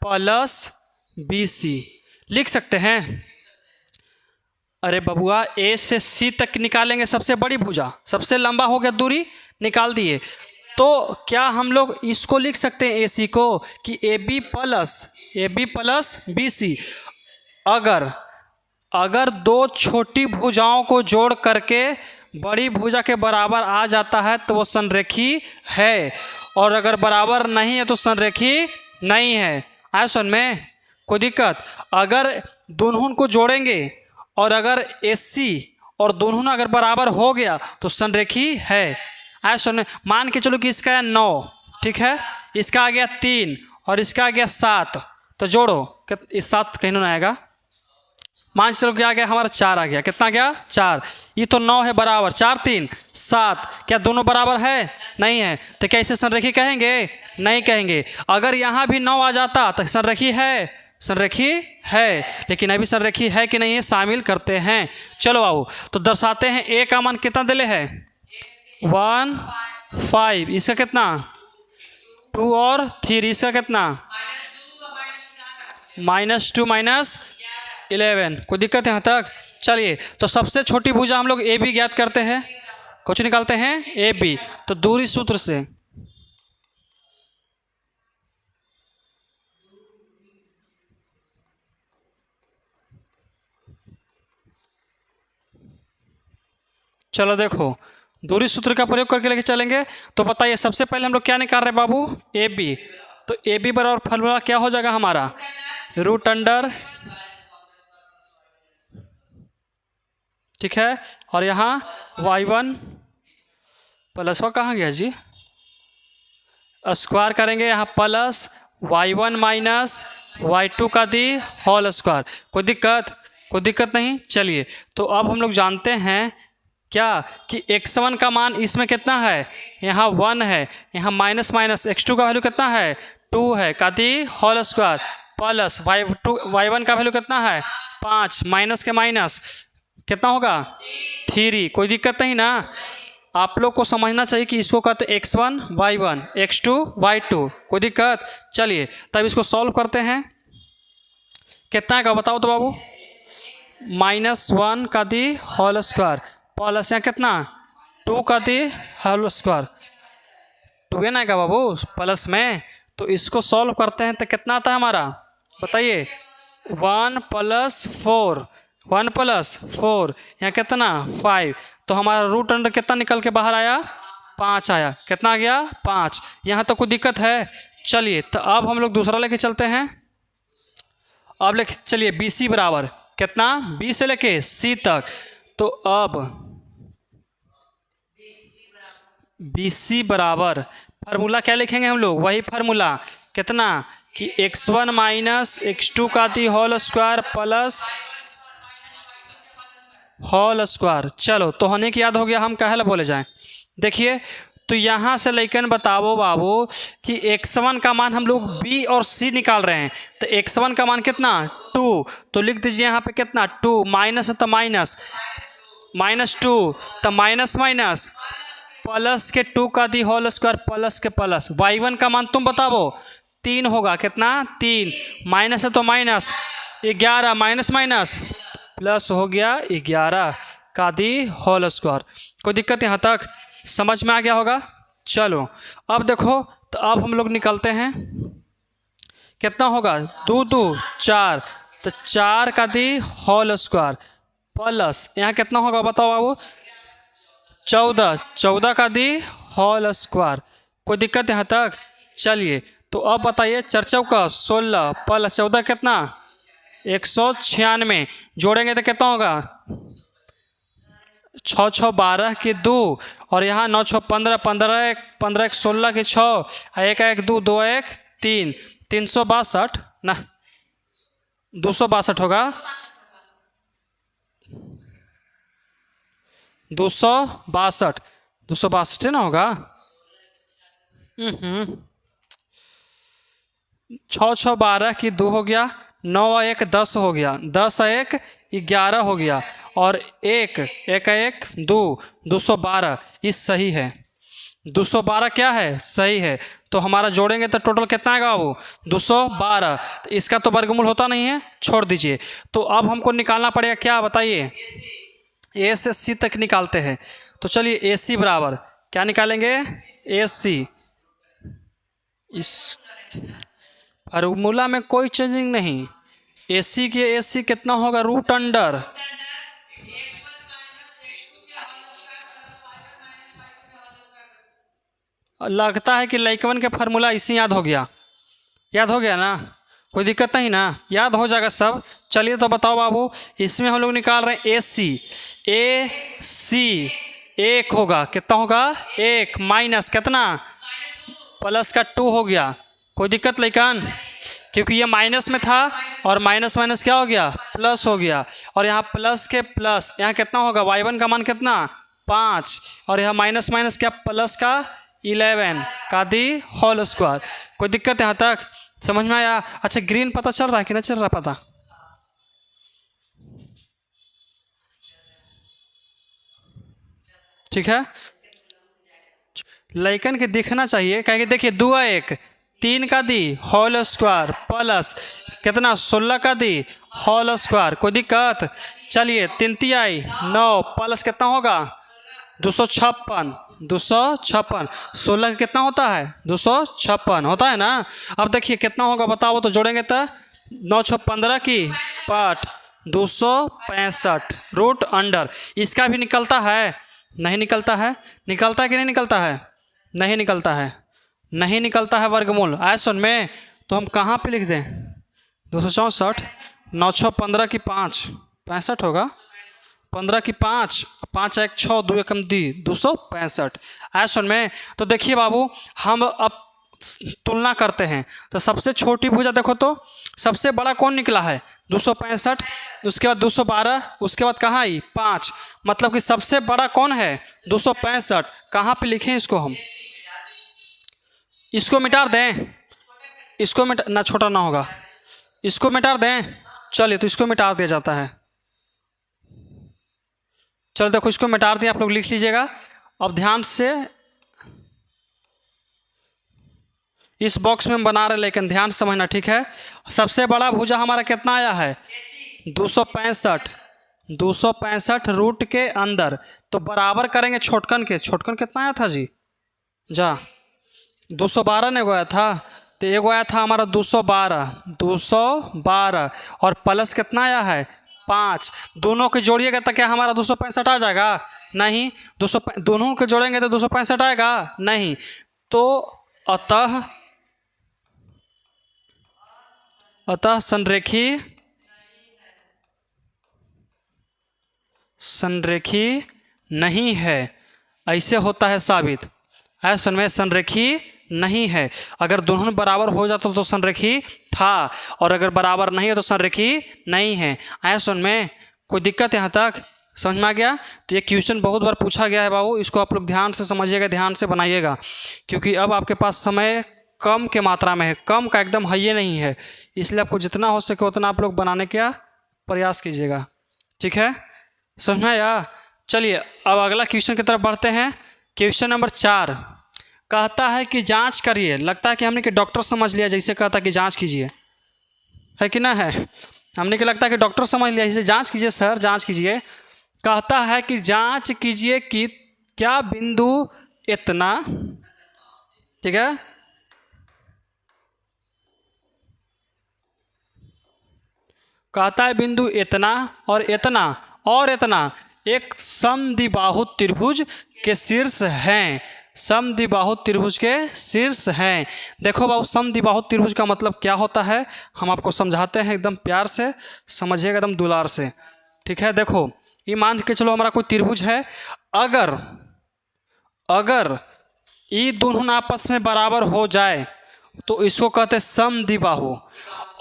plus B C, लिख सकते हैं। अरे बबुआ, ए से सी तक निकालेंगे सबसे बड़ी भुजा, सबसे लंबा हो गया, दूरी निकाल दिए, तो क्या हम लोग इसको लिख सकते हैं ए सी को कि A B plus B C. अगर दो छोटी भुजाओं को जोड़ करके बड़ी भुजा के बराबर आ जाता है तो वो संरेखी है, और अगर बराबर नहीं है तो संरेखी नहीं है। आया सुन में? कोई दिक्कत? अगर दोनों को जोड़ेंगे और अगर AC और दोनों अगर बराबर हो गया तो संरेखी है। आया सुन में? मान के चलो कि इसका है 9, ठीक है, इसका आ गया 3 और इसका आ गया 7, तो जोड़ो, इस 7 कहीं ना आएगा। मान चलो क्या आ गया हमारा? 4 आ गया। कितना गया? 4। ये तो 9 है बराबर, 4 3 7, क्या दोनों बराबर है? नहीं है, तो क्या इसे संरेखी कहेंगे? नहीं कहेंगे। अगर यहाँ भी 9 आ जाता तो संरेखी है, संरेखी है, लेकिन अभी संरेखी है कि नहीं है शामिल करते हैं। चलो आओ, तो दर्शाते हैं। ए का मान कितना दिले है? 1 5, इसका कितना? 2 और 3, इसका कितना? -2 -11। कोई दिक्कत है यहाँ तक? चलिए, तो सबसे छोटी भुजा हम लोग ए बी ज्ञात करते हैं, कुछ निकालते हैं ए बी, तो दूरी सूत्र से चलो देखो, दूरी सूत्र का प्रयोग करके लेके चलेंगे। तो बताइए, सबसे पहले हम लोग क्या निकाल रहे हैं बाबू? A B. तो ए बी बराबर फॉर्मूला क्या हो जाएगा हमारा? √, ठीक है, और यहाँ y1 प्लस वो कहाँ गया जी? स्क्वायर करेंगे यहाँ प्लस y1 माइनस y2 का दी होल स्क्वायर। कोई दिक्कत? कोई दिक्कत नहीं। चलिए, तो अब हम लोग जानते हैं क्या कि x1 का मान इसमें कितना है? यहाँ 1 है, यहाँ माइनस x2 का वैल्यू कितना है? 2 है, का the whole square plus y1 का वैल्यू कितना है? 5, माइनस के माइनस कितना होगा? 3। कोई दिक्कत नहीं ना? आप लोग को समझना चाहिए कि इसको कहते हैं x1 y1, x2 y2। कोई दिक्कत? चलिए, तब इसको सॉल्व करते हैं। कितना का बताओ तो बाबू? -1 का दी होल स्क्वायर प्लस यहाँ कितना? 2 का दी होल स्क्वायर। 2 ना का बाबू प्लस में, तो इसको सॉल्व करते हैं तो कितना आता है हमारा? बताइए। 1 + 4, 1 + 4 यहाँ कितना 5, तो हमारा रूट अंडर कितना निकल के बाहर आया 5 आया। कितना आ गया 5। यहाँ तो कोई दिक्कत है? चलिए तो अब हम लोग दूसरा लेके चलते हैं। अब लेके चलिए BC बराबर कितना, B से लेके C तक। तो अब BC बराबर फार्मूला क्या लिखेंगे हम लोग, वही फार्मूला कितना कि x1 - x2 का the whole square plus whole square. चलो तो होने की याद हो गया, हम काहे ला बोले जाएं। देखिए तो यहाँ से लेकिन बताओ बाबू कि x1 का मान हम लोग B और C निकाल रहे हैं, तो x1 का मान कितना 2, तो लिख दीजिए यहाँ पे कितना 2, माइनस है तो माइनस, -2 तो माइनस माइनस प्लस के 2 का दी होल स्क्वायर प्लस के प्लस। y1 का मान तुम बताओ 3 होगा, कितना 3, माइनस है तो माइनस 11, माइनस माइनस प्लस हो गया 11 का दी होल स्क्वायर। कोई दिक्कत यहाँ तक समझ में आ गया होगा। चलो अब देखो तो अब हम लोग निकलते हैं, कितना होगा 2 2 4, तो 4 का दी होल स्क्वायर प्लस यहाँ कितना होगा बताओ बाबू 14, 14 का दी होल स्क्वायर। कोई दिक्कत यहाँ तक? चलिए तो अब बताइए 4 चौका 16 प्लस 14 कितना 196, जोड़ेंगे तो कितना होगा 6 6 12 की 2, और यहाँ 9 6 15, 15 1 16 की 6, 1 1 2 2 1 3, 362 ना 262 होगा, 262 262 ना होगा। 6 6 12 की 2 हो गया, 9 1 10 हो गया, 10 1 11 हो गया, और 1 1 1 2 212 इस सही है। 212 क्या है सही है, तो हमारा जोड़ेंगे तो टोटल कितना आएगा वो 212। तो इसका तो वर्गमूल होता नहीं है, छोड़ दीजिए। तो अब हमको निकालना पड़ेगा क्या बताइए, A से C तक निकालते हैं। तो चलिए AC बराबर क्या निकालेंगे AC, इस फार्मूला में कोई चेंजिंग नहीं, AC के AC कितना होगा रूट अंडर लगता है कि लाइकवन के फार्मूला इसी याद हो गया, याद हो गया ना, कोई दिक्कत नहीं ना, याद हो जाएगा सब। चलिए तो बताओ बाबू इसमें हम लोग निकाल रहे हैं AC 1 होगा, कितना होगा 1 माइनस कितना प्लस का 2 हो गया। कोई दिक्कत लेकिन क्योंकि ये माइनस में था और माइनस माइनस क्या हो गया प्लस हो गया, और यहाँ प्लस के प्लस यहाँ कितना होगा y1 का मान कितना 5, और यहाँ माइनस माइनस क्या प्लस का 11 का दी होल स्क्वायर। कोई दिक्कत यहाँ तक समझ में आया? अच्छा ग्रीन पता चल रहा है कि नहीं चल रहा पता? ठीक है, लेकिन के दिखना चाहिए, कहेंगे देखिए 2 1 3 का दी होल स्क्वायर प्लस कितना 16 का दी होल स्क्वायर। कोई दिक्कत? चलिए 3 3 आई 9 प्लस कितना होगा 256, 256 16 का कितना होता है 256 होता है ना। अब देखिए कितना होगा बताओ, तो जोड़ेंगे तो 9 6 15 की 5 265 रूट अंडर, इसका भी निकलता है नहीं निकलता है, निकलता है कि नहीं निकलता है, नहीं निकलता है, नहीं निकलता है वर्गमूल आयसन में। तो हम कहाँ पे लिख दें 264, 9 6 15 की 5 65 होगा, 15 की 5 5 1 6 2 1 2 265 आयसन में। तो देखिए बाबू हम अब तुलना करते हैं, तो सबसे छोटी भुजा देखो तो सबसे बड़ा कौन निकला है 265, उसके बाद 212, उसके बाद कहाँ आई 5, मतलब कि सबसे बड़ा कौन है 265। कहाँ पे लिखें इसको, हम इसको मिटा दें, इसको मिटा ना छोटा ना होगा, इसको मिटा दें। चलिए तो इसको मिटा दिया जाता है, चलो देखो इसको मिटा दिया, आप लोग लिख लीजिएगा। अब ध्यान से इस बॉक्स में हम बना रहे, लेकिन ध्यान से समझना ठीक है। सबसे बड़ा भुजा हमारा कितना आया है 265, 265 रूट के अंदर, तो बराबर करेंगे छोटकन के, छोटकन कितना आया था जी जा 212 ने गया था, तो एगो आया था हमारा 212 और प्लस कितना आया है 5। दोनों के जोड़िएगा तो क्या हमारा 265 आ जाएगा? नहीं। 200 दोनों के जोड़ेंगे तो 265 आएगा? नहीं। तो अतः संरेखी नहीं है। ऐसे होता है साबित। ऐसे में संरेखी नहीं है। अगर दोनों बराबर हो जाता तो संरेखी था, और अगर बराबर नहीं है तो संरेखी नहीं है। ऐसे में कोई दिक्कत यहाँ तक समझ में आ गया? तो ये क्वेश्चन बहुत बार पूछा गया है बाबू, इसको आप लोग ध्यान से समझिएगा, ध्यान से बनाइएगा, क्योंकि अब आपके पास समय कम के मात्रा में है, कम का एकदम है ये नहीं है, इसलिए आपको जितना हो सके उतना आप लोग बनाने का प्रयास कीजिएगा। ठीक है, समझ में आया? चलिए अब अगला क्वेश्चन की तरफ बढ़ते हैं। क्वेश्चन नंबर 4 कहता है कि जांच करिए। लगता है कि हमने कि डॉक्टर समझ लिया, जैसे कहता कि जांच कीजिए, है कि ना है? हमने कि लगता है कि डॉक्टर समझ लिया, जैसे जांच कीजिए सर, जांच कीजिए। कहता है कि जांच कीजिए कि क्या बिंदु इतना, ठीक है, कहता है बिंदु इतना और इतना और इतना एक समद्विबाहु त्रिभुज के शीर्ष हैं। समद्विबाहु त्रिभुज के शीर्ष हैं। देखो बाबू, समद्विबाहु त्रिभुज का मतलब क्या होता है हम आपको समझाते हैं, एकदम प्यार से समझिएगा, एकदम दुलार से। ठीक है, देखो ये मान के चलो हमारा कोई त्रिभुज है, अगर ये दोनों आपस में बराबर हो जाए तो इसको कहते हैं समद्विबाहु,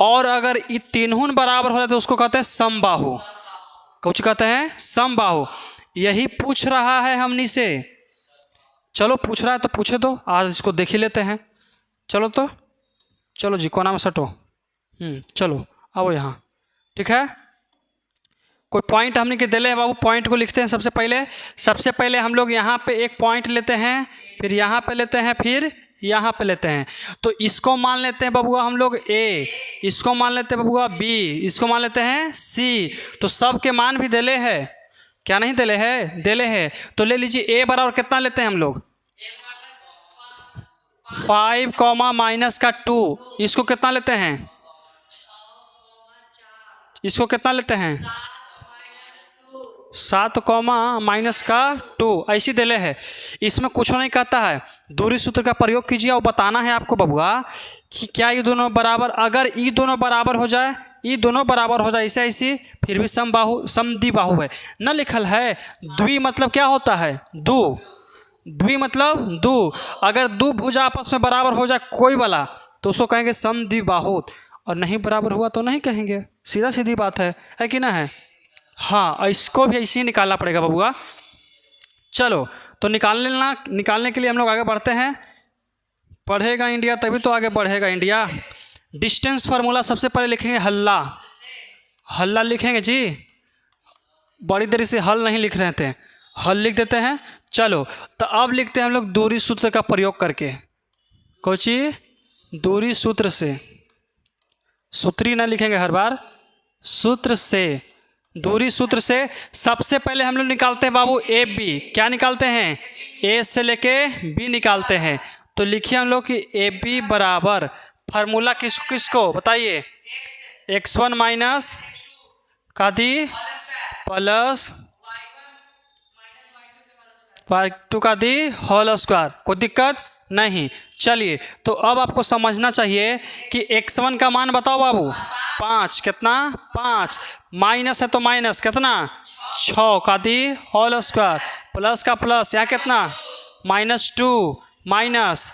और अगर ये तीनों बराबर हो जाए तो उसको कहते हैं समबाहु। कुछ कहते हैं समबाहु। यही पूछ रहा है हमनी से। चलो पूछ रहा है तो पूछे दो, आज इसको देख ही लेते हैं। चलो तो चलो जी, कोना में सटो, चलो आओ यहाँ। ठीक है, कोई पॉइंट हमने के दिले हैं बाबू, पॉइंट को लिखते हैं। सबसे पहले हम लोग यहाँ पे एक पॉइंट लेते हैं, फिर यहाँ पे लेते हैं, फिर यहाँ पे लेते हैं। तो इसको मान लेते हैं बबुआ हम लोग A, इसको मान लेते हैं बबुआ B, इसको मान लेते हैं C। तो सब के मान भी दिले है, क्या नहीं दिले है? दिले है। तो ले लीजिए A बराबर कितना लेते हैं हम लोग? 5 माइनस का 2। इसको कितना लेते हैं? इसको कितना लेते हैं? 7 माइनस का 2। ऐसी दिले है। इसमें कुछ नहीं कहता है, दूरी सूत्र का प्रयोग कीजिए और बताना है आपको बबुआ कि क्या ये दोनों बराबर, अगर ये दोनों बराबर हो जाए, ये दोनों बराबर हो जाए ऐसे फिर भी समद्विबाहु है। न लिखल है द्वि मतलब क्या होता है? दो। द्वि मतलब दो। अगर दो भुजा आपस में बराबर हो जाए कोई वाला तो उसको कहेंगे समद्विबाहु, और नहीं बराबर हुआ तो नहीं कहेंगे। सीधा सीधी बात है कि ना है? हाँ, इसको भी ऐसे ही निकालना पड़ेगा बबुआ। चलो तो निकालने के लिए हम लोग आगे बढ़ते हैं। पढ़ेगा इंडिया तभी तो आगे बढ़ेगा इंडिया। डिस्टेंस फार्मूला सबसे पहले लिखेंगे हल्ला लिखेंगे जी। बड़ी देरी से हल नहीं लिख रहे थे, हल लिख देते हैं। चलो तो अब लिखते हैं हम लोग दूरी सूत्र का प्रयोग करके। कोची दूरी सूत्र से, सूत्री ना लिखेंगे हर बार, सूत्र से, दूरी सूत्र से सबसे पहले हम लोग निकालते हैं बाबू ए बी। क्या निकालते हैं? ए से लेके बी निकालते हैं। तो लिखिए हम लोग कि ए बी बराबर, फार्मूला किसको बताइए? x1 माइनस का दी प्लस y2 का दी होल स्क्वायर। कोई दिक्कत नहीं। चलिए तो अब आपको समझना चाहिए कि x1 का मान बताओ बाबू 5। कितना? 5। माइनस है तो माइनस कितना? 6 का दी होल स्क्वायर, प्लस का प्लस, यहाँ कितना? -2 माइनस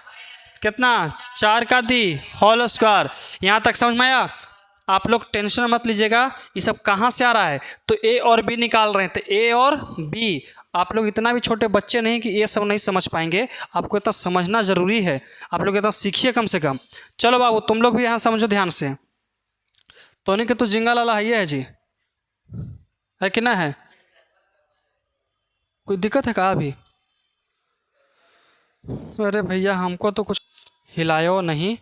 कितना? 4 का दी होल स्क्वायर। यहाँ तक समझ में आया? आप लोग टेंशन मत लीजिएगा, ये सब कहाँ से आ रहा है? तो ए और बी निकाल रहे हैं, तो ए और बी। आप लोग इतना भी छोटे बच्चे नहीं कि ये सब नहीं समझ पाएंगे, आपको इतना समझना ज़रूरी है। आप लोग इतना सीखिए कम से कम। चलो बाबू तुम लोग भी यहाँ समझो ध्यान से। तो नहीं कि तो जिंगा लाला है, ये है जी, है कि ना है? कोई दिक्कत है कहा अभी? अरे भैया हमको तो कुछ हिलायो नहीं।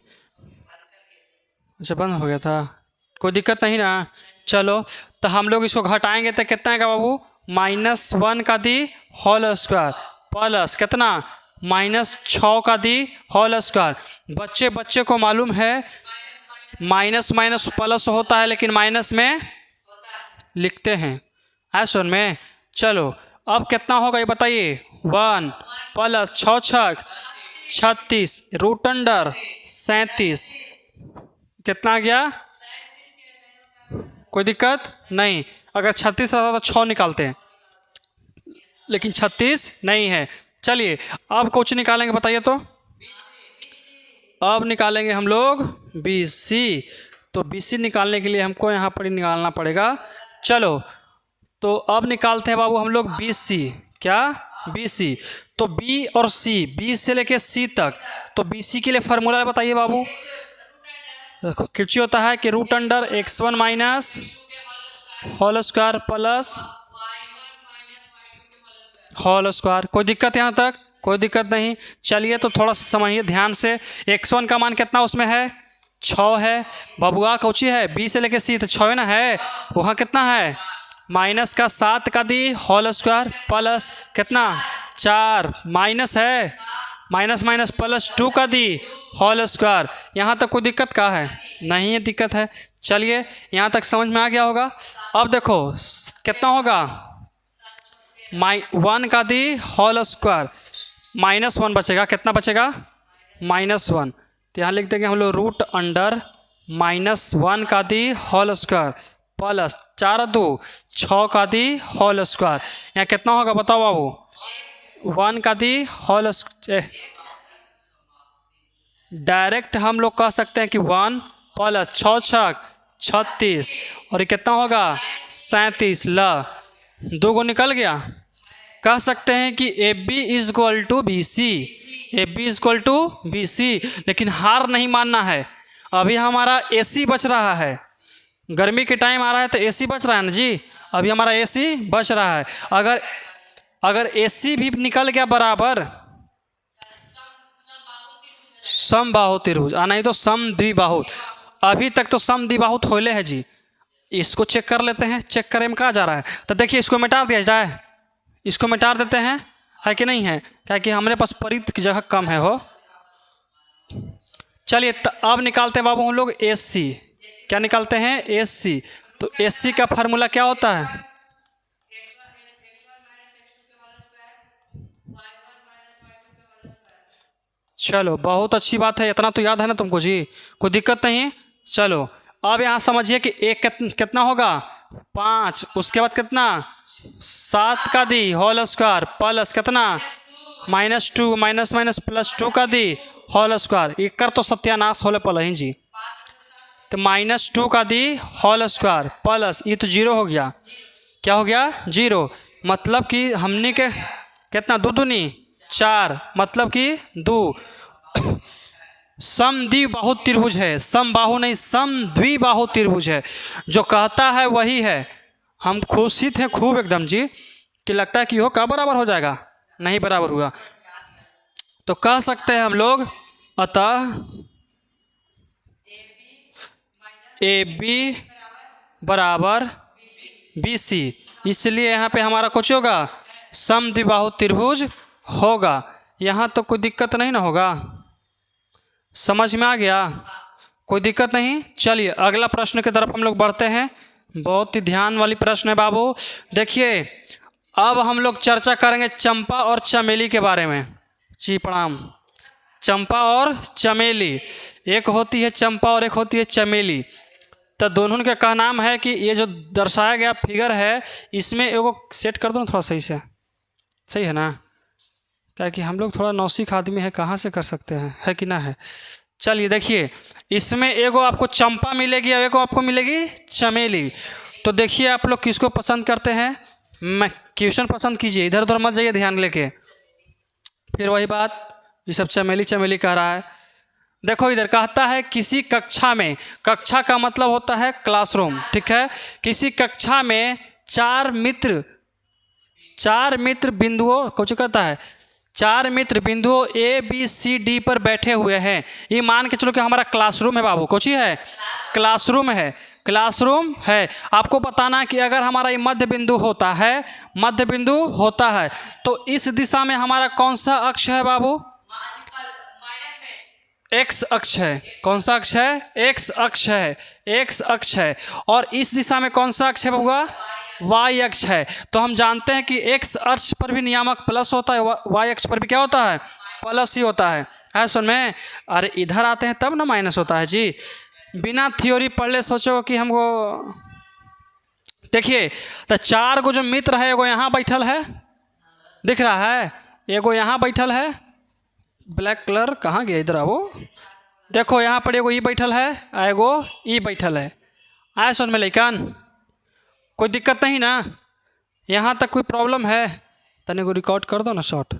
अच्छा बंद हो गया था, कोई दिक्कत नहीं ना। चलो तो हम लोग इसको घटाएंगे तो कितना है बाबू? -1 का दी होल स्क्वायर प्लस कितना? -6 का दी होल स्क्वायर। बच्चे को मालूम है माइनस माइनस प्लस होता है, लेकिन माइनस में लिखते हैं ऐसा में। चलो अब कितना होगा ये बताइए। 1 प्लस 6 छक 36 रूट अंडर 37। कितना आ गया? कोई दिक्कत नहीं। अगर 36 रहता तो 6 निकालते हैं, लेकिन 36 नहीं है। चलिए अब कुछ निकालेंगे बताइए तो। अब निकालेंगे हम लोग BC। तो BC निकालने के लिए हमको यहाँ पर ही निकालना पड़ेगा। चलो तो अब निकालते हैं बाबू हम लोग BC। क्या? BC। तो B और C, B से लेके C तक, तो BC के लिए फार्मूला बताइए बाबू। कितना होता है कि root under x1 minus whole square plus whole square. कोई दिक्कत यहाँ तक? कोई दिक्कत नहीं। चलिए तो थोड़ा सा समझिए ध्यान से। x1 का मान कितना उसमें है? 6 है। बबुआ कौची है? B से लेके C तो 6 है ना है। वहाँ कितना है? माइनस का 7 का दी होल स्क्वायर प्लस कितना 4 माइनस है माइनस माइनस प्लस 2 का दी होल स्क्वायर। यहाँ तक कोई दिक्कत का है? नहीं है दिक्कत है। चलिए यहाँ तक समझ में आ गया होगा। अब देखो कितना होगा 1 का दी होल स्क्वायर -1 बचेगा। कितना बचेगा? -1। तो यहाँ लिख देंगे हम लोग रूट अंडर -1 का दी होल स्क्वायर प्लस 4 2 6 का दी होल स्क्वायर। यहाँ कितना होगा बताओ बाबू? 1 का दी होल डायरेक्ट हम लोग कह सकते हैं कि 1 प्लस 6 छक 36 और ये कितना होगा 37। ला 2 को निकल गया। कह सकते हैं कि AB is equal to BC। AB is equal to BC, लेकिन हार नहीं मानना है। अभी हमारा AC बच रहा है। गर्मी के टाइम आ रहा है तो AC बच रहा है ना जी। अभी हमारा AC बच रहा है। अगर AC भी निकल गया बराबर समबाहु त्रिभुज, नहीं तो समद्विबाहु। अभी तक तो समद्विबाहु होले है जी। इसको चेक कर लेते हैं। चेक करें में कहाँ जा रहा है? तो देखिए इसको मिटा दिया जाए। इसको मिटा देते हैं, है कि नहीं है? क्या कि हमारे पास परित की जगह कम है हो। चलिए अब निकालते हैं बाबू हम लोग AC। क्या निकालते हैं? AC। तो AC का फार्मूला क्या होता है? चलो बहुत अच्छी बात है। इतना तो याद है ना तुमको जी, कोई दिक्कत नहीं। चलो अब यहाँ समझिए कि एक कितना होगा 5, उसके बाद कितना 7 का दी होल स्क्वायर प्लस कितना -2 माइनस माइनस प्लस 2 का दी होल स्क्वायर। एक कर तो सत्यानाश होले पल ही जी। तो -2 का दी होल स्क्वायर प्लस ये तो 0 हो गया। क्या हो गया? 0। मतलब कि हमने के कितना 2 दूनी 4, मतलब कि 2। समद्विबाहु त्रिभुज है। समबाहु नहीं, समद्विबाहु त्रिभुज है। जो कहता है वही है। हम खुशी थे खूब एकदम जी कि लगता है कि हो का बराबर हो जाएगा, नहीं बराबर हुआ। तो कह सकते हैं हम लोग अतः AB बराबर BC। इसलिए यहाँ पे हमारा कुछ होगा समद्विबाहु त्रिभुज होगा। यहाँ तो कोई दिक्कत नहीं ना होगा। समझ में आ गया? कोई दिक्कत नहीं। चलिए अगला प्रश्न की तरफ हम लोग बढ़ते हैं। बहुत ही ध्यान वाली प्रश्न है बाबू। देखिए अब हम लोग चर्चा करेंगे चंपा और चमेली के बारे में। जी प्रणाम। चंपा और चमेली, एक होती है चंपा और एक होती है चमेली। तो दोनों का क्या नाम है कि ये जो दर्शाया गया फिगर है इसमें एगो सेट कर दो ना थोड़ा सही से। सही है ना? क्या कि हम लोग थोड़ा नौसिख आदमी है, कहाँ से कर सकते हैं, है कि ना है? चलिए देखिए इसमें एगो आपको चंपा मिलेगी और एगो आपको मिलेगी चमेली। तो देखिए आप लोग किसको पसंद करते हैं? मैं क्वेश्चन पसंद कीजिए, इधर उधर मत जाइए ध्यान लेके। फिर वही बात, ये सब चमेली चमेली कह रहा है। देखो इधर कहता है किसी कक्षा में, कक्षा का मतलब होता है क्लासरूम, ठीक है। किसी कक्षा में चार मित्र बिंदुओं कुछ कहता है, 4 मित्र बिंदुओं ABCD पर बैठे हुए हैं। ये मान के चलो कि हमारा क्लासरूम है बाबू। कुछ ही है? क्लासरूम है। क्लासरूम है। आपको बताना है कि अगर हमारा ये मध्य बिंदु होता है तो इस दिशा में हमारा कौन सा अक्ष है बाबू? एक्स अक्ष है। कौन सा अक्ष है? एक्स अक्ष है। एक्स अक्ष है। और इस दिशा में कौन सा अक्ष है बाबूआ? वाई अक्ष है। तो हम जानते हैं कि एक्स अक्ष पर भी नियामक प्लस होता है, वाई अक्ष पर भी क्या होता है? प्लस ही होता है सुन में। अरे इधर आते हैं तब ना माइनस होता है जी। बिना थ्योरी पढ़ ले सोचो कि हमको देखिए। तो 4 गो जो मित्र है, एगो यहाँ बैठल है, दिख रहा है, एगो यहाँ बैठल है, ब्लैक कलर कहाँ गया? इधर आओ, देखो यहाँ पर एगो ई बैठल है, एगो ई बैठल है। आए सुन में लइकन, कोई दिक्कत नहीं ना? यहाँ तक कोई प्रॉब्लम है? तने को रिकॉर्ड कर दो ना शॉर्ट,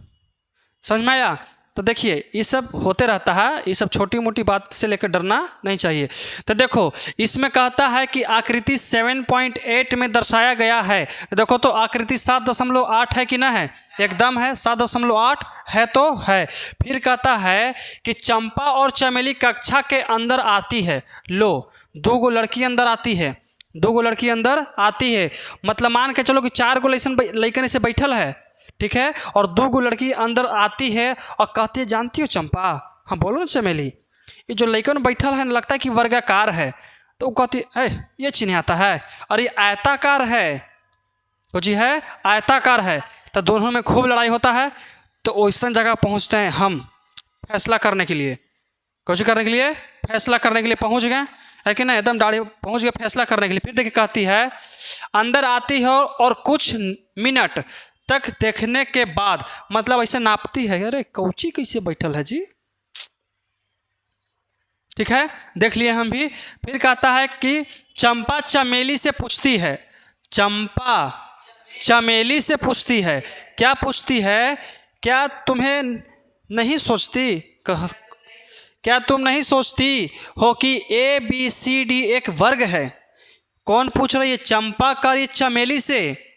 समझ में आया? तो देखिए ये सब होते रहता है, ये सब छोटी मोटी बात से लेकर डरना नहीं चाहिए। तो देखो इसमें कहता है कि आकृति 7.8 में दर्शाया गया है। तो देखो तो आकृति 7.8 है कि ना है? एकदम है, 7.8 है तो है। फिर कहता है कि चंपा और चमेली कक्षा के अंदर आती है। लो 2 गो लड़की अंदर आती है, 2 गो लड़की अंदर आती है, मतलब मान के चलो कि 4 गो लड़कन से बैठल है, ठीक है, और 2 गो लड़की अंदर आती है और कहती है जानती हो चंपा, हाँ बोलो ना चमेली, ये जो लड़कन बैठल है लगता है कि वर्गाकार है। तो वो कहती है ये चिन्हाता है, और ये आयताकार है। तो जी है आयताकार है। तो दोनों में खूब लड़ाई होता है। तो वैसा जगह पहुँचते हैं हम फैसला करने के लिए, कुछ करने के लिए, फैसला करने के लिए पहुँच गए, है कि ना? एकदम दाढ़ी पहुँच गए फैसला करने के लिए। फिर देखिए कहती है अंदर आती है और कुछ मिनट तक देखने के बाद, मतलब ऐसे नापती है। अरे कौची कैसे बैठल है जी, ठीक है, देख लिए हम भी। फिर कहता है कि चंपा चमेली से पूछती है, चंपा चमेली से पूछती है, क्या पूछती है? क्या तुम्हें नहीं सोचती, क्या तुम नहीं सोचती हो कि ABCD एक वर्ग है? कौन पूछ रही है? चंपा का ये चमेली से,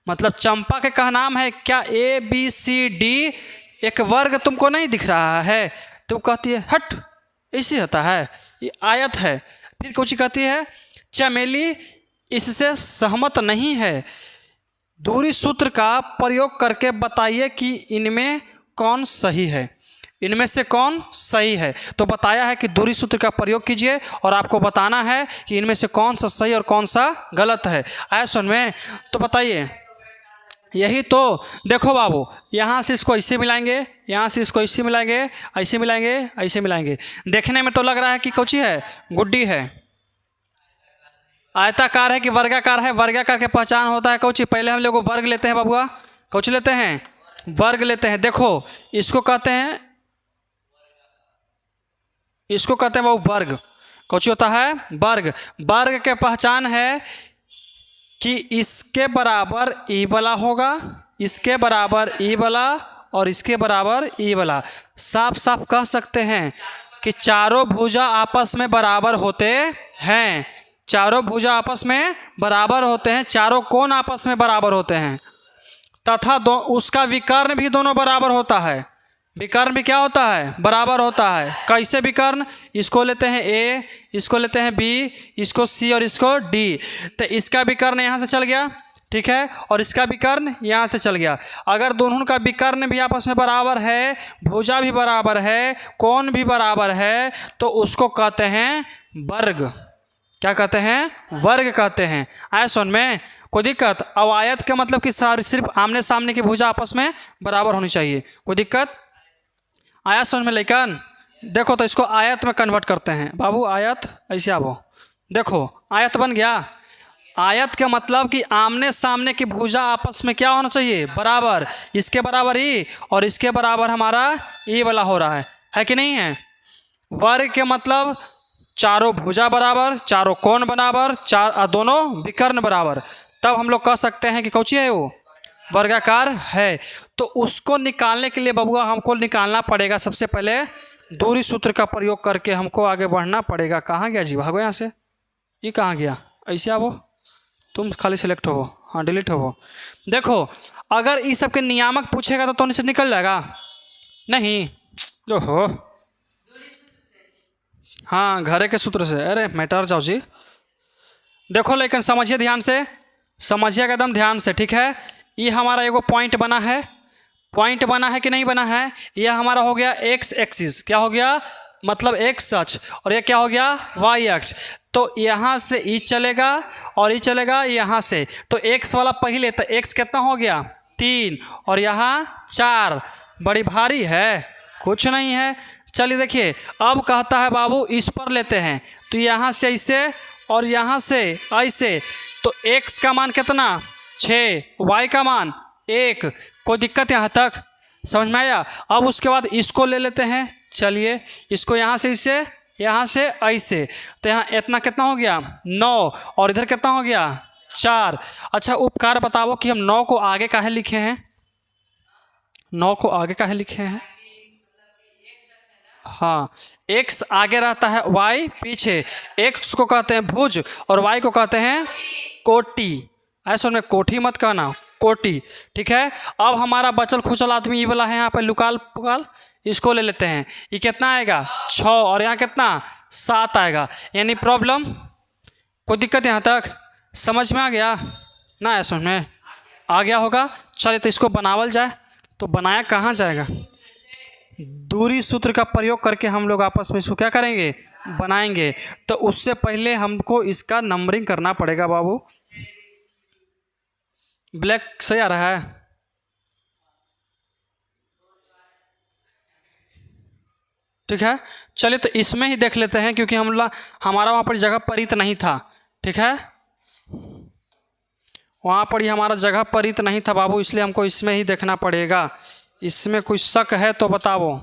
मतलब चंपा के का नाम है क्या ABCD एक वर्ग तुमको नहीं दिख रहा है? तो कहती है हट, ऐसी होता है, ये आयत है। फिर कुछ कहती है चमेली इससे सहमत नहीं है, दूरी सूत्र का प्रयोग करके बताइए कि इनमें कौन सही है, इनमें से कौन सही है। तो बताया है कि दूरी सूत्र का प्रयोग कीजिए और आपको बताना है कि इनमें से कौन सा सही और कौन सा गलत है। आए सुन में, तो बताइए यही तो। देखो बाबू, यहाँ से इसको ऐसे मिलाएंगे, यहाँ से इसको ऐसे मिलाएंगे, ऐसे मिलाएंगे, ऐसे मिलाएंगे। देखने में तो लग रहा है कि कौची है? गुड्डी है। आयताकार है कि वर्गाकार है? वर्गाकार के पहचान होता है कौची? पहले हम लोग वर्ग लेते हैं बाबूआ, कौची लेते हैं? वर्ग लेते हैं। देखो इसको कहते हैं, इसको कहते हैं बाबू वर्ग। कौची होता है? वर्ग। वर्ग के पहचान है कि इसके बराबर ई वाला होगा, इसके बराबर ई वाला और इसके बराबर ई वाला। साफ साफ कह सकते हैं कि चारों भुजा आपस में बराबर होते हैं, चारों भुजा आपस में बराबर होते हैं, चारों कोण आपस में बराबर होते हैं, तथा उसका विकर्ण भी दोनों बराबर होता है। विकर्ण भी क्या होता है? बराबर होता है। कैसे विकर्ण? इसको लेते हैं A, इसको लेते हैं B, इसको C और इसको D। तो इसका विकर्ण यहाँ से चल गया, ठीक है, और इसका विकर्ण यहाँ से चल गया। अगर दोनों का विकर्ण भी आपस में बराबर है, भुजा भी बराबर है, कोण भी बराबर है, तो उसको कहते हैं वर्ग। क्या कहते हैं? वर्ग कहते हैं। आए सुन में, कोई दिक्कत? अब आयत का मतलब कि सिर्फ आमने सामने की भुजा आपस में बराबर होनी चाहिए। कोई दिक्कत? आया सुन में लेकिन देखो, तो इसको आयत में कन्वर्ट करते हैं बाबू। आयत ऐसे आवो, देखो आयत बन गया। आयत का मतलब कि आमने सामने की भुजा आपस में क्या होना चाहिए? बराबर। इसके बराबर ई और इसके बराबर हमारा ई वाला हो रहा है कि नहीं है? वर्ग के मतलब चारों भुजा बराबर, चारों कोण बराबर, दोनों विकर्ण बराबर, तब हम लोग कह सकते हैं कि कौची है वो? वर्गाकार है। तो उसको निकालने के लिए बबुआ हमको निकालना पड़ेगा सबसे पहले दूरी सूत्र का प्रयोग करके हमको आगे बढ़ना पड़ेगा। कहाँ गया जी? भागो यहाँ से। ये कहाँ गया? ऐसे आवो, तुम खाली सेलेक्ट हो, हाँ डिलीट हो। देखो अगर इस सब के नियामक पूछेगा तो इनसे निकल जाएगा नहीं? ओहो, हाँ घरे के सूत्र से। अरे मैटर जाओ जी, देखो लेकिन समझिए ध्यान से, समझिएगा एकदम ध्यान से, ठीक है। ये हमारा एगो पॉइंट बना है, पॉइंट बना है कि नहीं बना है। यह हमारा हो गया एक्स एक्सिस, क्या हो गया मतलब एक्स अक्ष, और ये क्या हो गया वाई अक्ष। तो यहाँ से ई चलेगा और ई चलेगा यहाँ से, तो एक्स वाला पहले, तो एक्स कितना हो गया 3 और यहाँ 4, बड़ी भारी है, कुछ नहीं है। चलिए देखिए, अब कहता है बाबू इस पर लेते हैं, तो यहाँ से ऐसे और यहाँ से ऐसे, तो x का मान कितना 6, y का मान 1, कोई दिक्कत यहाँ तक समझ में आया। अब उसके बाद इसको ले लेते हैं, चलिए इसको यहाँ से इसे, यहाँ से ऐसे, तो यहाँ इतना कितना हो गया 9 और इधर कितना हो गया 4। अच्छा उपकार बताओ कि हम 9 को आगे काहे लिखे हैं, 9 को आगे काहे लिखे हैं। हाँ, x आगे रहता है, y पीछे। x को कहते हैं भुज और y को कहते हैं कोटि, ऐसा में कोठी मत कहना, कोटि, ठीक है। अब हमारा बचल खुचल आदमी ये वाला है, यहाँ पे लुकाल पुकाल, इसको ले लेते हैं। ये कितना आएगा 6 और यहाँ कितना 7 आएगा, यानी प्रॉब्लम, कोई दिक्कत यहाँ तक समझ में आ गया ना, ऐसा में आ गया होगा। चलिए तो इसको बनावल जाए, तो बनाया कहाँ जाएगा, दूरी सूत्र का प्रयोग करके हम लोग आपस में इसको क्या करेंगे बनाएंगे। तो उससे पहले हमको इसका नंबरिंग करना पड़ेगा बाबू। ब्लैक सही आ रहा है, ठीक है। चलिए तो इसमें ही देख लेते हैं, क्योंकि हमारा वहाँ पर जगह परित नहीं था, ठीक है, वहाँ पर ही हमारा जगह परित नहीं था बाबू, इसलिए हमको इसमें ही देखना पड़ेगा। इसमें कुछ शक है तो बताओ।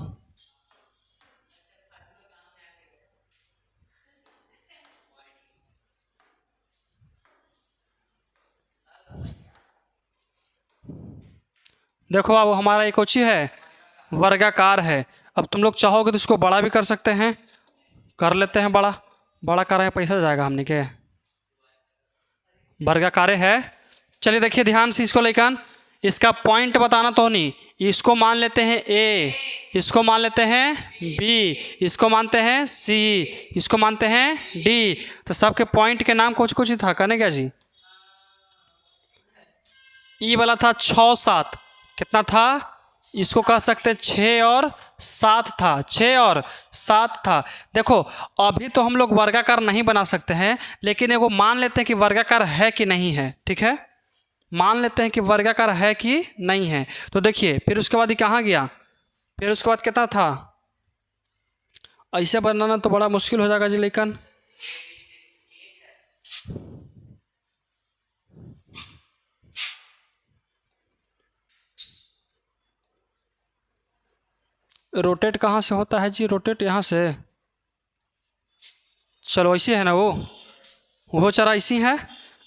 देखो बाबू, हमारा एक कोची है वर्गाकार है। अब तुम लोग चाहोगे तो इसको बड़ा भी कर सकते हैं, कर लेते हैं बड़ा, बड़ा करेंगे पैसा जाएगा हमने के, वर्गाकारे है। चलिए देखिए ध्यान से इसको लेकर, इसका पॉइंट बताना तो नहीं, इसको मान लेते हैं ए, इसको मान लेते हैं बी, इसको मानते हैं सी, इसको मानते हैं डी। तो सबके पॉइंट के नाम कुछ कुछ ही था, कहने क्या जी। ई वाला था 6 7, कितना था, इसको कह सकते हैं 6 और 7 था, 6 और 7 था। देखो अभी तो हम लोग वर्गाकार नहीं बना सकते हैं, लेकिन एगो मान लेते हैं कि वर्गाकार है कि नहीं है, ठीक है, मान लेते हैं कि वर्गाकार है कि नहीं है। तो देखिए फिर उसके बाद ये कहाँ गया, फिर उसके बाद कितना था, ऐसे बनाना तो बड़ा मुश्किल हो जाएगा जी। लेकिन रोटेट कहाँ से होता है जी, रोटेट यहाँ से, चलो ऐसी है ना, वो चरा ऐसी है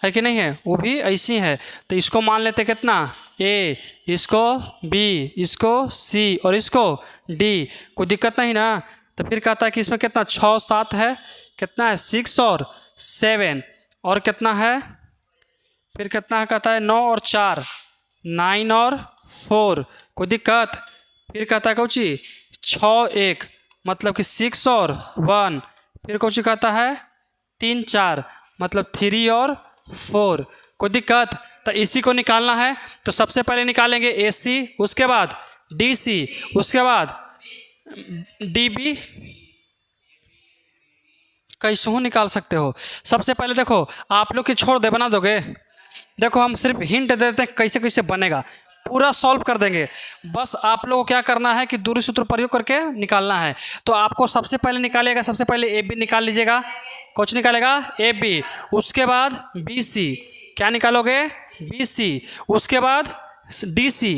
कि नहीं है, वो भी ऐसी है। तो इसको मान लेते कितना ए, इसको बी, इसको सी और इसको डी, कोई दिक्कत नहीं ना। तो फिर कहता है कि इसमें कितना 6 7 है, कितना है 6 और 7, और कितना है, फिर कितना है कहता है 9 और 4, 9 और 4, कोई दिक्कत। फिर कहता है कौची 6 1, मतलब कि 6 और 1, फिर कौची कहता है 3 4, मतलब 3 और 4, कोई दिक्कत। तो इसी को निकालना है, तो सबसे पहले निकालेंगे ए सी, उसके बाद डी सी, उसके बाद डी बी, कैसे निकाल सकते हो। सबसे पहले देखो आप लोग की छोड़ दे, बना दोगे, देखो हम सिर्फ हिंट दे देते हैं कैसे कैसे बनेगा, पूरा सॉल्व कर देंगे। बस आप लोगों को क्या करना है कि दूरी सूत्र प्रयोग करके निकालना है। तो आपको सबसे पहले निकालेगा, सबसे पहले ए बी निकाल लीजिएगा, कुछ निकालेगा ए बी, उसके बाद बी सी, क्या निकालोगे बी सी, उसके बाद डी सी,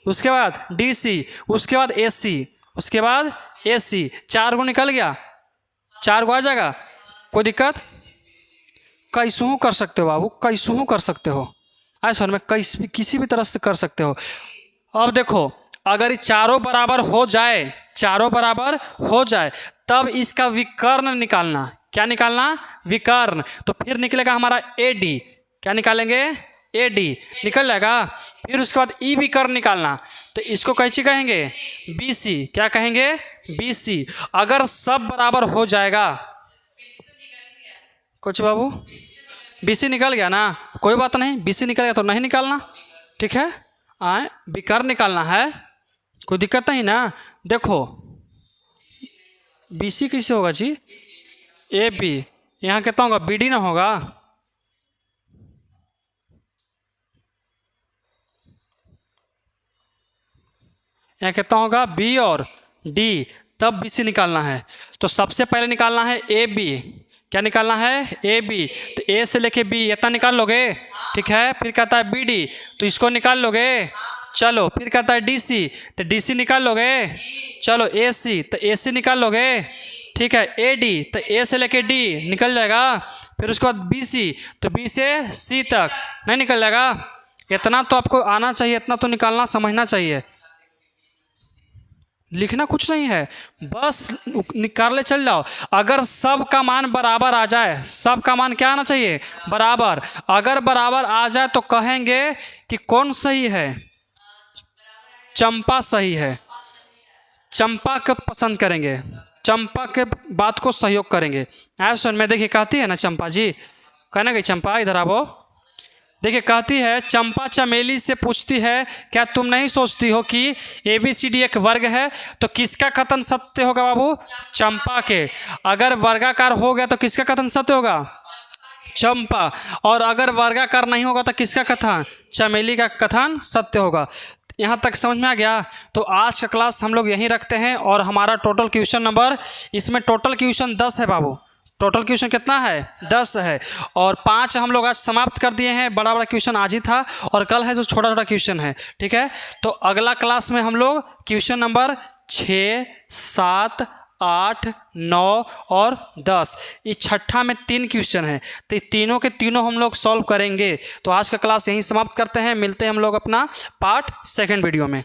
उसके बाद डी सी, उसके बाद ए सी, उसके बाद ए सी, 4 गो निकल गया, 4 गो आ जाएगा, कोई दिक्कत। कैसूँ कर सकते हो बाबू, कैसूँ कर सकते हो, ऐसा में किसी भी तरह से कर सकते हो। अब देखो अगर ये चारों बराबर हो जाए, चारों बराबर हो जाए, तब इसका विकर्ण निकालना, क्या निकालना विकर्ण। तो फिर निकलेगा हमारा ए डी, क्या निकालेंगे ए डी, निकल जाएगा। फिर उसके बाद ई विकर्ण निकालना, तो इसको कैसे कहेंगे बी सी, क्या कहेंगे बी सी। अगर सब बराबर हो जाएगा, कुछ बाबू BC निकल गया ना, कोई बात नहीं, BC निकल गया तो नहीं निकालना, ठीक है। आए विकर्ण निकालना है, कोई दिक्कत नहीं ना। देखो BC कैसे होगा जी, AB, यहाँ कितना होगा, BD ना होगा, यहाँ कितना होगा, B और D, तब BC निकालना है। तो सबसे पहले निकालना है AB, क्या निकालना है, AB, तो A से लेके B इतना निकाल लोगे, ठीक है। फिर कहता है BD, तो इसको निकाल लोगे, चलो। फिर कहता है DC, तो DC निकाल लोगे, चलो। AC, तो AC निकाल लोगे, ठीक है। AD, तो A से लेके D निकल जाएगा। फिर उसके बाद BC, तो B से C तक नहीं निकल जाएगा। इतना तो आपको आना चाहिए, इतना तो निकालना समझना चाहिए, लिखना कुछ नहीं है, बस निकाल ले चल जाओ। अगर सब का मान बराबर आ जाए, सब का मान क्या आना चाहिए, बराबर। अगर बराबर आ जाए तो कहेंगे कि कौन सही है, चंपा सही है, चंपा को पसंद करेंगे, चंपा के बात को सहयोग करेंगे। सुन में देखिए कहती है ना चंपा जी, कहना गई चंपा इधर आओ। देखिए कहती है, चंपा चमेली से पूछती है, क्या तुम नहीं सोचती हो कि ABCD एक वर्ग है, तो किसका कथन सत्य होगा बाबू, चंपा के। अगर वर्गाकार हो गया तो किसका कथन सत्य होगा, चंपा। और अगर वर्गाकार नहीं होगा तो किसका कथन, चमेली का कथन सत्य होगा। यहाँ तक समझ में आ गया। तो आज का क्लास हम लोग यहीं रखते हैं, और हमारा टोटल क्वेश्चन नंबर, इसमें टोटल क्वेश्चन 10 है बाबू, टोटल क्वेश्चन कितना है, 10 है। और 5 हम लोग आज समाप्त कर दिए हैं, बड़ा बड़ा क्वेश्चन आज ही था, और कल है जो छोटा छोटा क्वेश्चन है, ठीक है। तो अगला क्लास में हम लोग क्वेश्चन नंबर 6, 7, 8, 9 और 10, इस छठा में 3 क्वेश्चन है, तो तीनों के तीनों हम लोग सॉल्व करेंगे। तो आज का क्लास यहीं समाप्त करते हैं, मिलते हैं हम लोग अपना पार्ट 2 वीडियो में।